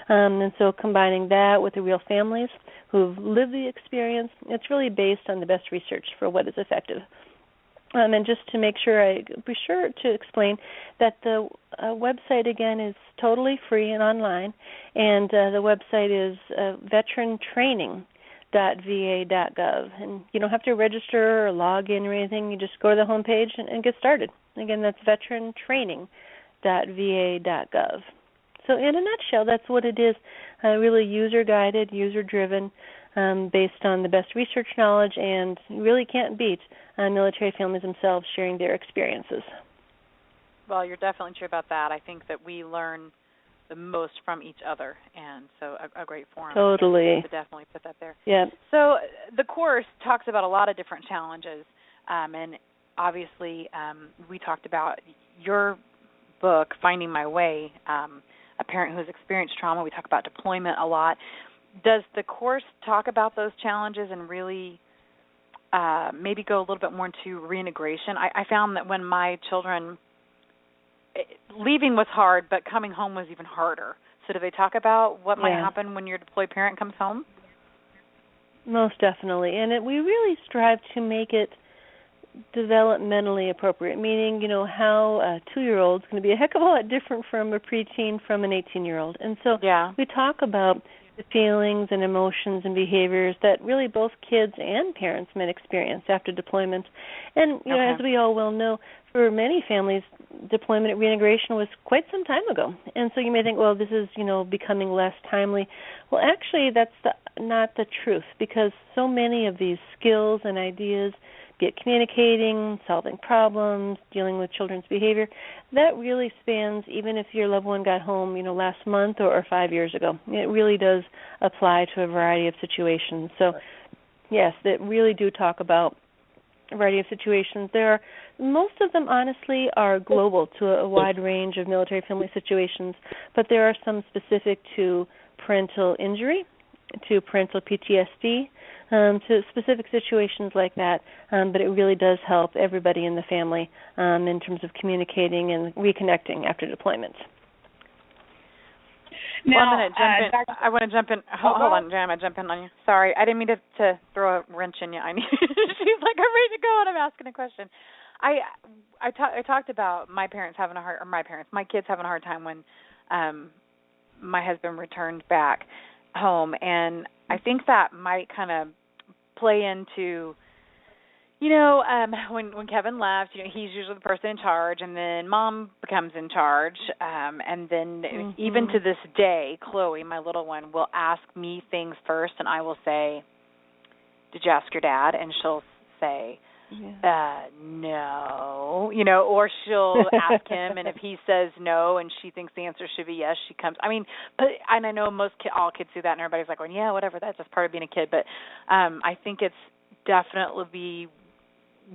Speaker 9: And so combining that with the real families who've lived the experience, it's really based on the best research for what is effective. And just to make sure, I be sure to explain that the website, again, is totally free and online, and the website is veterantraining.va.gov. And you don't have to register or log in or anything. You just go to the homepage and get started. Again, that's veterantraining.va.gov. So in a nutshell, that's what it is, really user-guided, user-driven, based on the best research knowledge, and you really can't beat military families themselves sharing their experiences.
Speaker 4: Well, you're definitely true about that. I think that we learn the most from each other, and so a great forum.
Speaker 9: Totally.
Speaker 4: To definitely put that there.
Speaker 9: Yeah.
Speaker 4: So the course talks about a lot of different challenges, and obviously we talked about your book, Finding My Way, a parent who has experienced trauma. We talk about deployment a lot. Does the course talk about those challenges and really maybe go a little bit more into reintegration? I found that when my children, leaving was hard, but coming home was even harder. So do they talk about what might happen when your deployed parent comes home?
Speaker 9: Most definitely. And we really strive to make it developmentally appropriate, meaning, how a 2-year-old is going to be a heck of a lot different from a preteen from an 18-year-old. And so we talk about the feelings and emotions and behaviors that really both kids and parents might experience after deployment. And, as we all well know, for many families, deployment at reintegration was quite some time ago. And so you may think, well, this is, becoming less timely. Well, actually, that's not the truth, because so many of these skills and ideas, be it communicating, solving problems, dealing with children's behavior, that really spans even if your loved one got home, last month or 5 years ago. It really does apply to a variety of situations. So, yes, they really do talk about a variety of situations. Most of them, honestly, are global to a wide range of military family situations, but there are some specific to parental injury, to parental PTSD, to specific situations like that, but it really does help everybody in the family in terms of communicating and reconnecting after deployment.
Speaker 4: Now, I want to jump in. Hold on, Jan, I'm going to jump in on you. Sorry, I didn't mean to throw a wrench in you. She's like, I'm ready to go, and I'm asking a question. I talked about my kids having a hard time when my husband returned back home, and I think that might kind of play into, when Kevin left, he's usually the person in charge, and then Mom becomes in charge, and then even to this day, Chloe, my little one, will ask me things first, and I will say, did you ask your dad? And she'll say, no, or she'll ask him, and if he says no and she thinks the answer should be yes, she comes. And I know all kids do that, and everybody's like, well, yeah, whatever, that's just part of being a kid. But I think it's definitely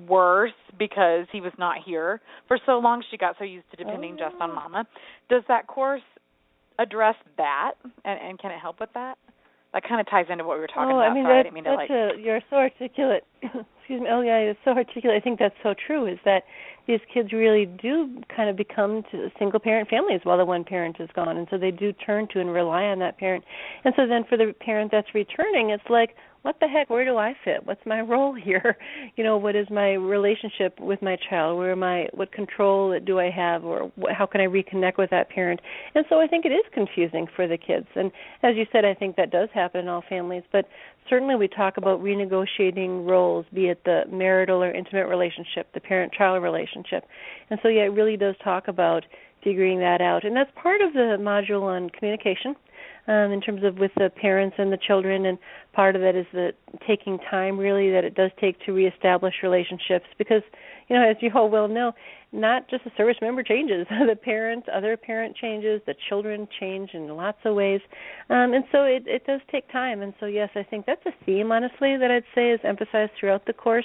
Speaker 4: worse because he was not here for so long. She got so used to depending just on Mama. Does that course address that, and can it help with that? That kind of ties into what we were talking about. Sorry, I didn't mean to
Speaker 9: you're so articulate. Excuse me. Oh, yeah, it's so articulate. I think that's so true, is that these kids really do kind of become single-parent families while the one parent is gone, and so they do turn to and rely on that parent. And so then for the parent that's returning, it's like, what the heck, where do I fit? What's my role here? What is my relationship with my child? What control do I have, or how can I reconnect with that parent? And so I think it is confusing for the kids. And as you said, I think that does happen in all families, but certainly we talk about renegotiating roles, be it the marital or intimate relationship, the parent-child relationship. And so, yeah, it really does talk about figuring that out. And that's part of the module on communication. in terms of with the parents and the children, and part of that is the taking time really that it does take to reestablish relationships because, as you all well know, not just the service member changes, other parent changes, the children change in lots of ways, and so it does take time. And so yes, I think that's a theme, honestly, that I'd say is emphasized throughout the course,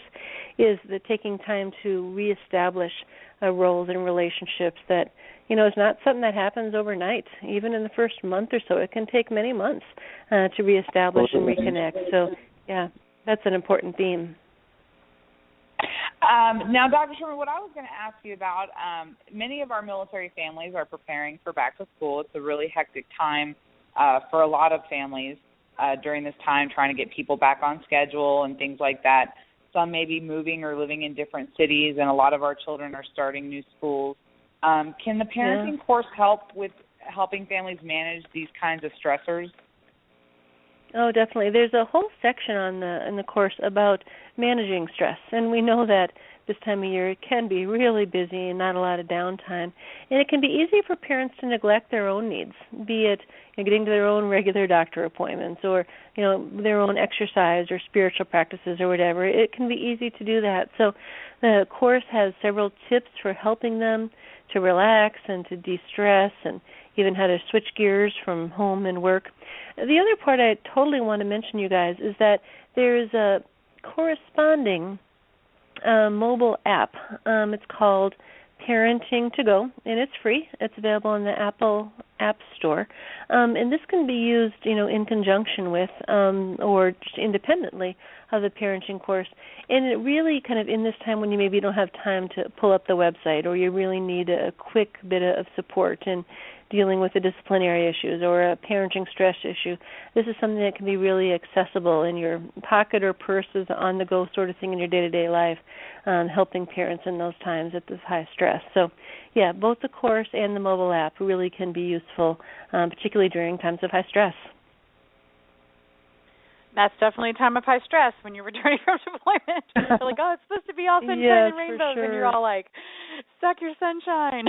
Speaker 9: is the taking time to reestablish roles and relationships that, is not something that happens overnight. Even in the first month or so, it can take many months to reestablish and reconnect. So, yeah, that's an important theme.
Speaker 6: Now, Dr. Sherman, what I was going to ask you about, many of our military families are preparing for back to school. It's a really hectic time for a lot of families during this time, trying to get people back on schedule and things like that. Some may be moving or living in different cities, and a lot of our children are starting new schools. Can the parenting course help with helping families manage these kinds of stressors?
Speaker 9: Oh, definitely. There's a whole section in the course about managing stress, and we know that this time of year it can be really busy and not a lot of downtime, and it can be easy for parents to neglect their own needs, be it getting to their own regular doctor appointments or their own exercise or spiritual practices or whatever. It can be easy to do that. So the course has several tips for helping them to relax and to de-stress, and even how to switch gears from home and work. The other part I totally want to mention, you guys, is that there is a corresponding mobile app. It's called Parenting to Go, and it's free. It's available in the Apple App Store. And this can be used, in conjunction with or just independently of the parenting course. And it really kind of in this time when you maybe don't have time to pull up the website, or you really need a quick bit of support in dealing with the disciplinary issues or a parenting stress issue, this is something that can be really accessible in your pocket or purse, as on-the-go sort of thing in your day-to-day life, helping parents in those times at this high stress. So, yeah, both the course and the mobile app really can be useful, particularly during times of high stress.
Speaker 4: That's definitely a time of high stress when you're returning from deployment. You're like, it's supposed to be all sunshine and rainbows,
Speaker 9: for sure.
Speaker 4: And you're all like, suck your sunshine.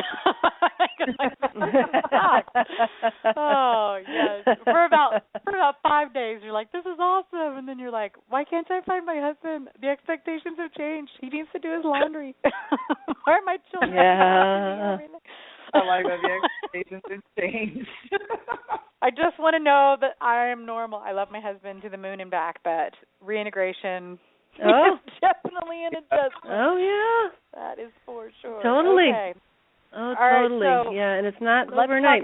Speaker 4: Oh, yes. For about 5 days, you're like, this is awesome. And then you're like, why can't I find my husband? The expectations have changed. He needs to do his laundry. Why are my children?
Speaker 6: Yeah. I like that the expectations have changed.
Speaker 4: I just want to know that I am normal. I love my husband to the moon and back, but reintegration is definitely an adjustment.
Speaker 9: Oh, yeah.
Speaker 4: That is for sure.
Speaker 9: Totally.
Speaker 4: Okay.
Speaker 9: Oh,
Speaker 4: all
Speaker 9: totally.
Speaker 4: Right, so
Speaker 9: yeah, and it's not overnight.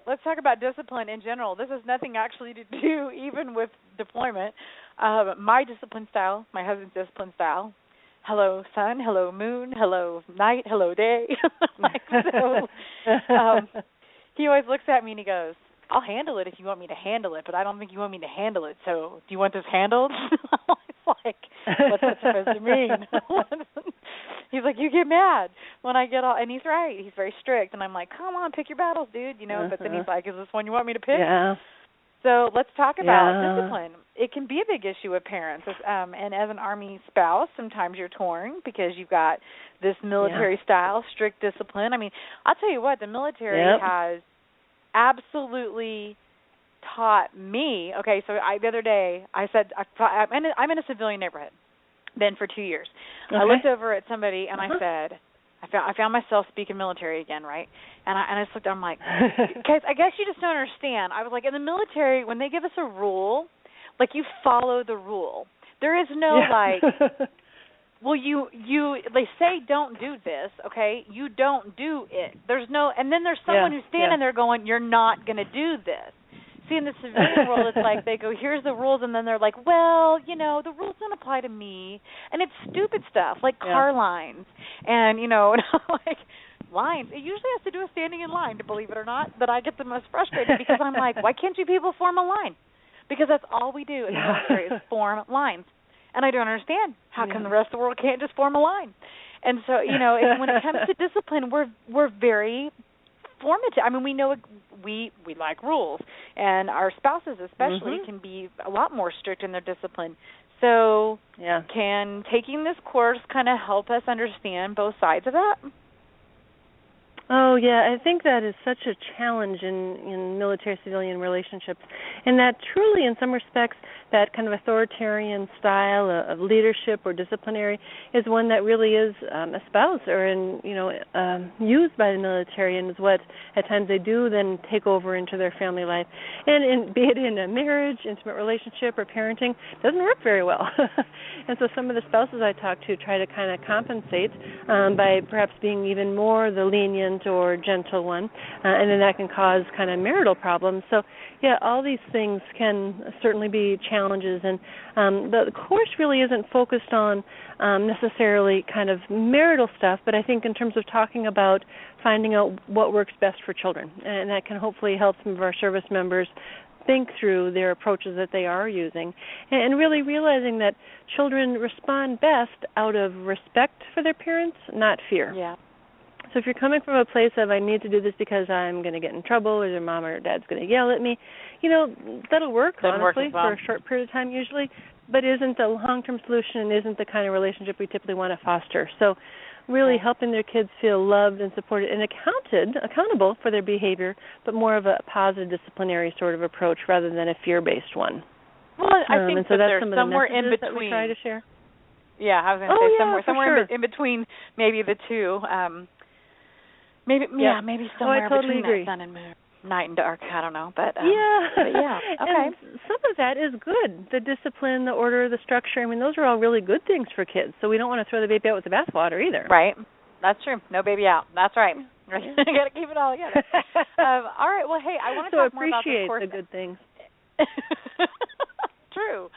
Speaker 4: Let's talk about discipline in general. This has nothing actually to do even with deployment. My discipline style, my husband's discipline style, hello sun, hello moon, hello night, hello day. He always looks at me and he goes, I'll handle it if you want me to handle it, but I don't think you want me to handle it, so do you want this handled? It's like, what's that supposed to mean? He's like, you get mad when I get all, and he's right, he's very strict, and I'm like, come on, pick your battles, dude, but then he's like, is this one you want me to pick?
Speaker 9: Yeah.
Speaker 4: So let's talk about discipline. It can be a big issue with parents, and as an Army spouse, sometimes you're torn because you've got this military-style strict discipline. I mean, I'll tell you what, the military has absolutely taught me. Okay, so the other day I said I'm in a civilian neighborhood, been for 2 years. Okay. I looked over at somebody and I said, I found myself speaking military again, right? And I just looked, I'm like, guys, I guess you just don't understand. I was like, in the military, when they give us a rule, like you follow the rule. There is no well, they say don't do this, okay? You don't do it. There's no, and then there's someone who's standing there going, you're not going to do this. See, in the civilian world, it's like they go, here's the rules, and then they're like, well, the rules don't apply to me. And it's stupid stuff, like car lines. And, like lines. It usually has to do with standing in line, to believe it or not, that I get the most frustrated because I'm like, why can't you people form a line? Because that's all we do in the military is form lines. And I don't understand. How come the rest of the world can't just form a line? And so, when it comes to discipline, we're very formative. I mean, we know we like rules, and our spouses especially can be a lot more strict in their discipline. So can taking this course kind of help us understand both sides of that?
Speaker 9: Oh, yeah, I think that is such a challenge in military-civilian relationships, and that truly, in some respects, that kind of authoritarian style of leadership or disciplinary is one that really is espoused or used by the military, and is what at times they do then take over into their family life. And be it in a marriage, intimate relationship, or parenting, doesn't work very well. And so some of the spouses I talk to try to kind of compensate by perhaps being even more the lenient or gentle one, and then that can cause kind of marital problems. So, yeah, all these things can certainly be challenges, and the course really isn't focused on necessarily kind of marital stuff, but I think in terms of talking about finding out what works best for children, and that can hopefully help some of our service members think through their approaches that they are using, and really realizing that children respond best out of respect for their parents, not fear.
Speaker 4: Yeah.
Speaker 9: So if you're coming from a place of I need to do this because I'm going to get in trouble or their mom or dad's going to yell at me, that'll work, honestly, for a short period of time usually, but isn't the long-term solution and isn't the kind of relationship we typically want to foster. So really helping their kids feel loved and supported and accountable for their behavior, but more of a positive disciplinary sort of approach rather than a fear-based one.
Speaker 4: Well, I think
Speaker 9: so
Speaker 4: that
Speaker 9: that's
Speaker 4: there's
Speaker 9: some
Speaker 4: somewhere
Speaker 9: of the
Speaker 4: in
Speaker 9: messages
Speaker 4: between.
Speaker 9: That we try to share.
Speaker 4: Yeah, I was going to say somewhere
Speaker 9: sure.
Speaker 4: in between maybe the two. Maybe somewhere
Speaker 9: I totally
Speaker 4: between
Speaker 9: agree.
Speaker 4: that sun and moon, night and dark. I don't know, but
Speaker 9: yeah,
Speaker 4: okay.
Speaker 9: And some of that is good. The discipline, the order, the structure. I mean, those are all really good things for kids. So we don't want to throw the baby out with the bathwater either.
Speaker 4: Right. That's true. No baby out. That's right. You got to keep it all together. All right. Well, hey, I want to talk more about the course.
Speaker 9: So appreciate the good things.
Speaker 4: True.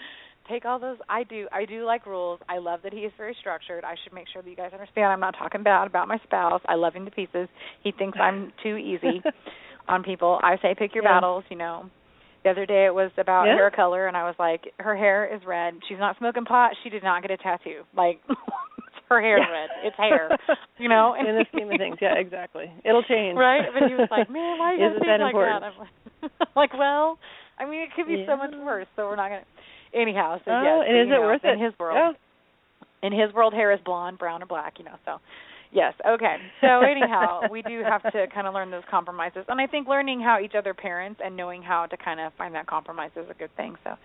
Speaker 4: Take all those. I do like rules. I love that he is very structured. I should make sure that you guys understand I'm not talking bad about my spouse. I love him to pieces. He thinks I'm too easy on people. I say pick your battles, The other day it was about hair color, and I was like, her hair is red. She's not smoking pot. She did not get a tattoo. Like, her hair is red. It's hair, And
Speaker 9: in the scheme of things, yeah, exactly. It'll change.
Speaker 4: Right? But he was like, man, why you guys
Speaker 9: Isn't
Speaker 4: think
Speaker 9: that
Speaker 4: like
Speaker 9: important?
Speaker 4: that? I'm like, well, I mean, it could be so much worse, so we're not going to. Anyhow, so yes.
Speaker 9: And is it worth it?
Speaker 4: In his world. Yeah. In his world, hair is blonde, brown, or black, so. Yes, okay. So anyhow, we do have to kind of learn those compromises. And I think learning how each other parents and knowing how to kind of find that compromise is a good thing. So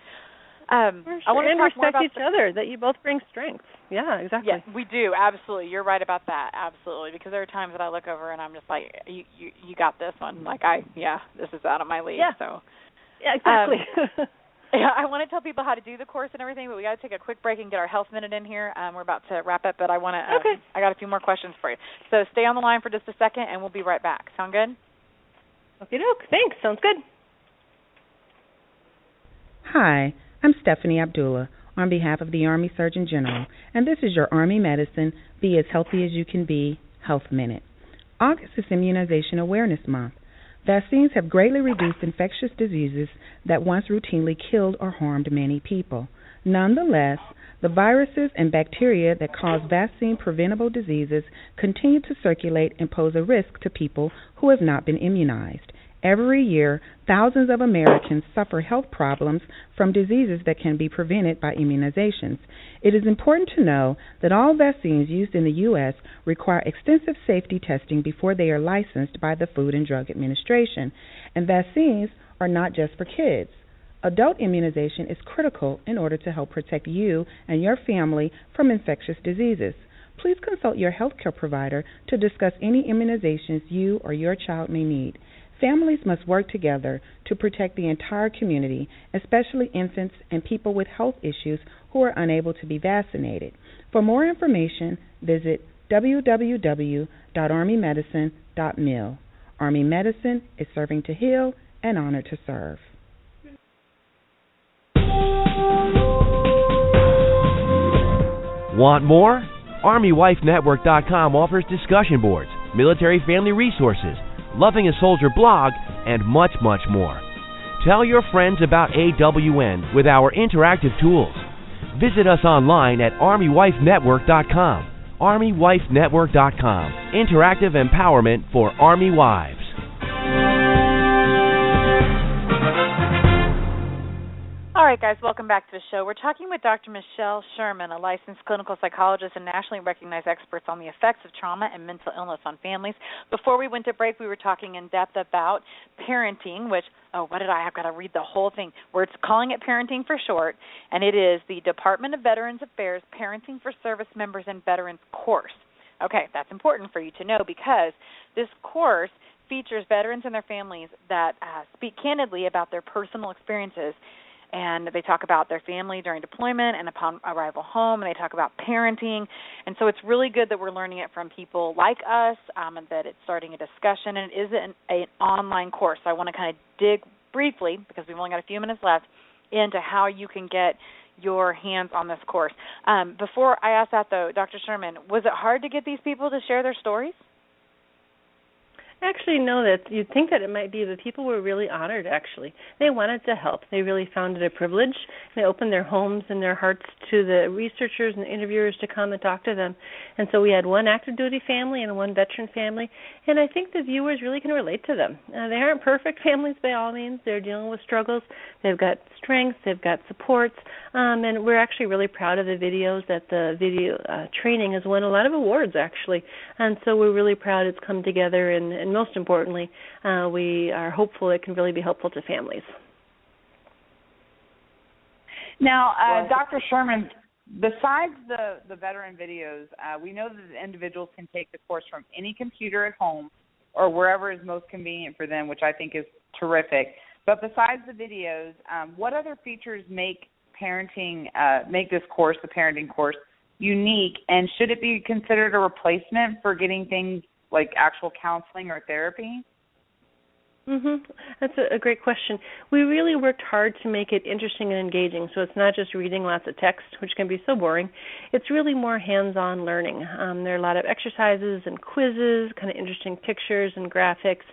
Speaker 4: I want to talk more about
Speaker 9: each other, that you both bring strengths. Yeah, exactly.
Speaker 4: Yes, we do. Absolutely. You're right about that. Absolutely. Because there are times that I look over and I'm just like, you got this one. Like, this is out of my league.
Speaker 9: Yeah.
Speaker 4: So.
Speaker 9: Yeah, exactly.
Speaker 4: Yeah, I want to tell people how to do the course and everything, but we got to take a quick break and get our health minute in here. We're about to wrap up, but I want to.
Speaker 9: Okay.
Speaker 4: I got a few more questions for you. So stay on the line for just a second, and we'll be right back. Sound good?
Speaker 9: Okey-doke. Thanks. Sounds good.
Speaker 10: Hi, I'm Stephanie Abdullah on behalf of the Army Surgeon General, and this is your Army Medicine Be As Healthy As You Can Be Health Minute. August is Immunization Awareness Month. Vaccines have greatly reduced infectious diseases that once routinely killed or harmed many people. Nonetheless, the viruses and bacteria that cause vaccine-preventable diseases continue to circulate and pose a risk to people who have not been immunized. Every year, thousands of Americans suffer health problems from diseases that can be prevented by immunizations. It is important to know that all vaccines used in the U.S. require extensive safety testing before they are licensed by the Food and Drug Administration. And vaccines are not just for kids. Adult immunization is critical in order to help protect you and your family from infectious diseases. Please consult your healthcare provider to discuss any immunizations you or your child may need. Families must work together to protect the entire community, especially infants and people with health issues who are unable to be vaccinated. For more information, visit www.armymedicine.mil. Army Medicine is serving to heal and honored to serve.
Speaker 5: Want more? ArmyWifeNetwork.com offers discussion boards, military family resources, Loving a Soldier blog, and much, much more. Tell your friends about AWN with our interactive tools. Visit us online at ArmyWifeNetwork.com. ArmyWifeNetwork.com. Interactive empowerment for Army wives.
Speaker 4: All right, guys, welcome back to the show. We're talking with Dr. Michelle Sherman, a licensed clinical psychologist and nationally recognized expert on the effects of trauma and mental illness on families. Before we went to break, we were talking in depth about parenting, which, I've got to read the whole thing. We're calling it parenting for short, and it is the Department of Veterans Affairs Parenting for Service Members and Veterans course. Okay, that's important for you to know because this course features veterans and their families that speak candidly about their personal experiences. And they talk about their family during deployment and upon arrival home, and they talk about parenting. And so it's really good that we're learning it from people like us, and that it's starting a discussion. And it is an online course. So I want to kind of dig briefly, because we've only got a few minutes left, into how you can get your hands on this course. Before I ask that, though, Dr. Sherman, was it hard to get these people to share their stories?
Speaker 9: Actually, no, that you'd think that it might be, but people were really honored, actually. They wanted to help. They really found it a privilege. They opened their homes and their hearts to the researchers and interviewers to come and talk to them. And so we had one active duty family and one veteran family, and I think the viewers really can relate to them. They aren't perfect families by all means. They're dealing with struggles. They've got strengths. They've got supports. And we're actually really proud of the videos. That the video training has won a lot of awards, actually. And so we're really proud it's come together, and most importantly, we are hopeful it can really be helpful to families.
Speaker 6: Now, Dr. Sherman, besides the veteran videos, we know that the individuals can take the course from any computer at home or wherever is most convenient for them, which I think is terrific. But besides the videos, what other features make this course, the parenting course, unique? And should it be considered a replacement for getting things like actual counseling or therapy?
Speaker 9: That's a great question. We really worked hard to make it interesting and engaging, so it's not just reading lots of text, which can be so boring. It's really more hands-on learning. There are a lot of exercises and quizzes, kind of interesting pictures and graphics.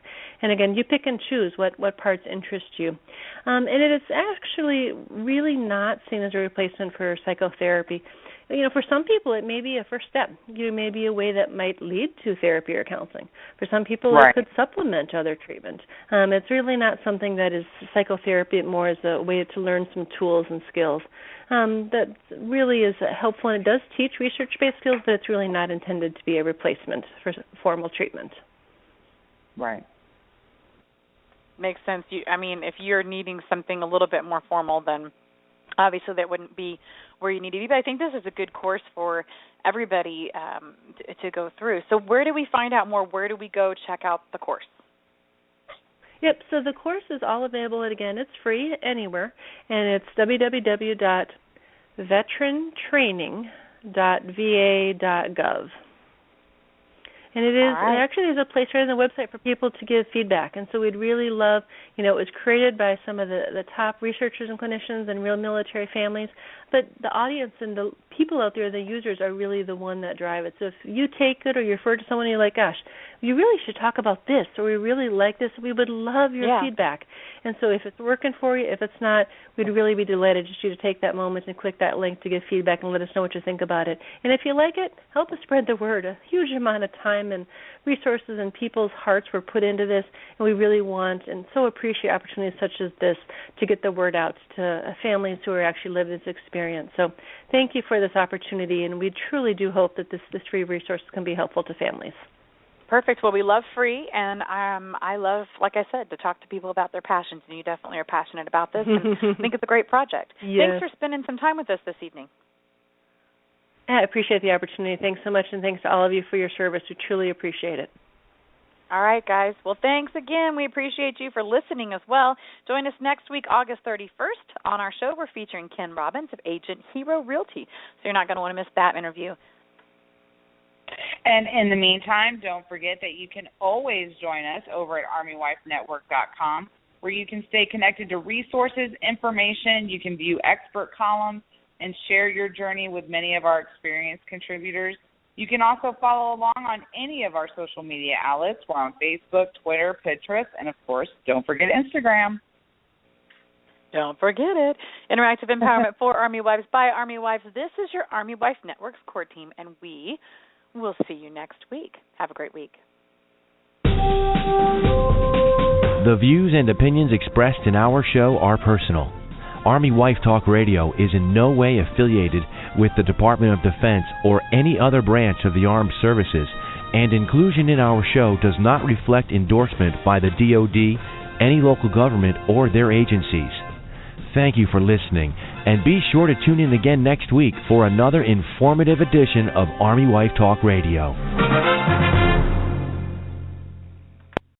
Speaker 9: And again, you pick and choose what parts interest you. And it is actually really not seen as a replacement for psychotherapy. For some people, it may be a first step. It may be a way that might lead to therapy or counseling. For some people, It could supplement other treatment. It's really not something that is psychotherapy, more as a way to learn some tools and skills. That really is helpful, and it does teach research-based skills, but it's really not intended to be a replacement for formal treatment.
Speaker 6: Right.
Speaker 4: Makes sense. If you're needing something a little bit more formal, then obviously that wouldn't be where you need to be. But I think this is a good course for everybody to go through. So where do we find out more? Where do we go check out the course?
Speaker 9: Yep, so the course is all available, and again, it's free anywhere, and it's www.veterantraining.va.gov. And it actually is a place right on the website for people to give feedback. And so we'd really love, it was created by some of the top researchers and clinicians and real military families, but the audience and the people out there, the users, are really the one that drive it. So if you take it or you refer to someone and you're like, gosh, you really should talk about this, or we really like this, we would love your feedback. And so if it's working for you, if it's not, we'd really be delighted just you to take that moment and click that link to give feedback and let us know what you think about it. And if you like it, help us spread the word. A huge amount of time and resources and people's hearts were put into this, and we really want and so appreciate opportunities such as this to get the word out to families who are actually living this experience. So thank you for this opportunity, and we truly do hope that this free resource can be helpful to families.
Speaker 4: Perfect. Well, we love free, and I love, like I said, to talk to people about their passions, and you definitely are passionate about this, and I think it's a great project.
Speaker 9: Yes.
Speaker 4: Thanks for spending some time with us this evening.
Speaker 9: I appreciate the opportunity. Thanks so much, and thanks to all of you for your service. We truly appreciate it.
Speaker 4: All right, guys. Well, thanks again. We appreciate you for listening as well. Join us next week, August 31st. On our show, we're featuring Ken Robbins of Agent Hero Realty, so you're not going to want to miss that interview.
Speaker 6: And in the meantime, don't forget that you can always join us over at ArmyWifeNetwork.com, where you can stay connected to resources, information, you can view expert columns, and share your journey with many of our experienced contributors. You can also follow along on any of our social media outlets. We're on Facebook, Twitter, Pinterest, and, of course, don't forget Instagram.
Speaker 4: Don't forget it. Interactive empowerment for Army Wives by Army Wives. This is your Army Wife Network's core team, and we will see you next week. Have a great week.
Speaker 5: The views and opinions expressed in our show are personal. Army Wife Talk Radio is in no way affiliated with the Department of Defense or any other branch of the armed services, and inclusion in our show does not reflect endorsement by the DoD, any local government, or their agencies. Thank you for listening, and be sure to tune in again next week for another informative edition of Army Wife Talk Radio.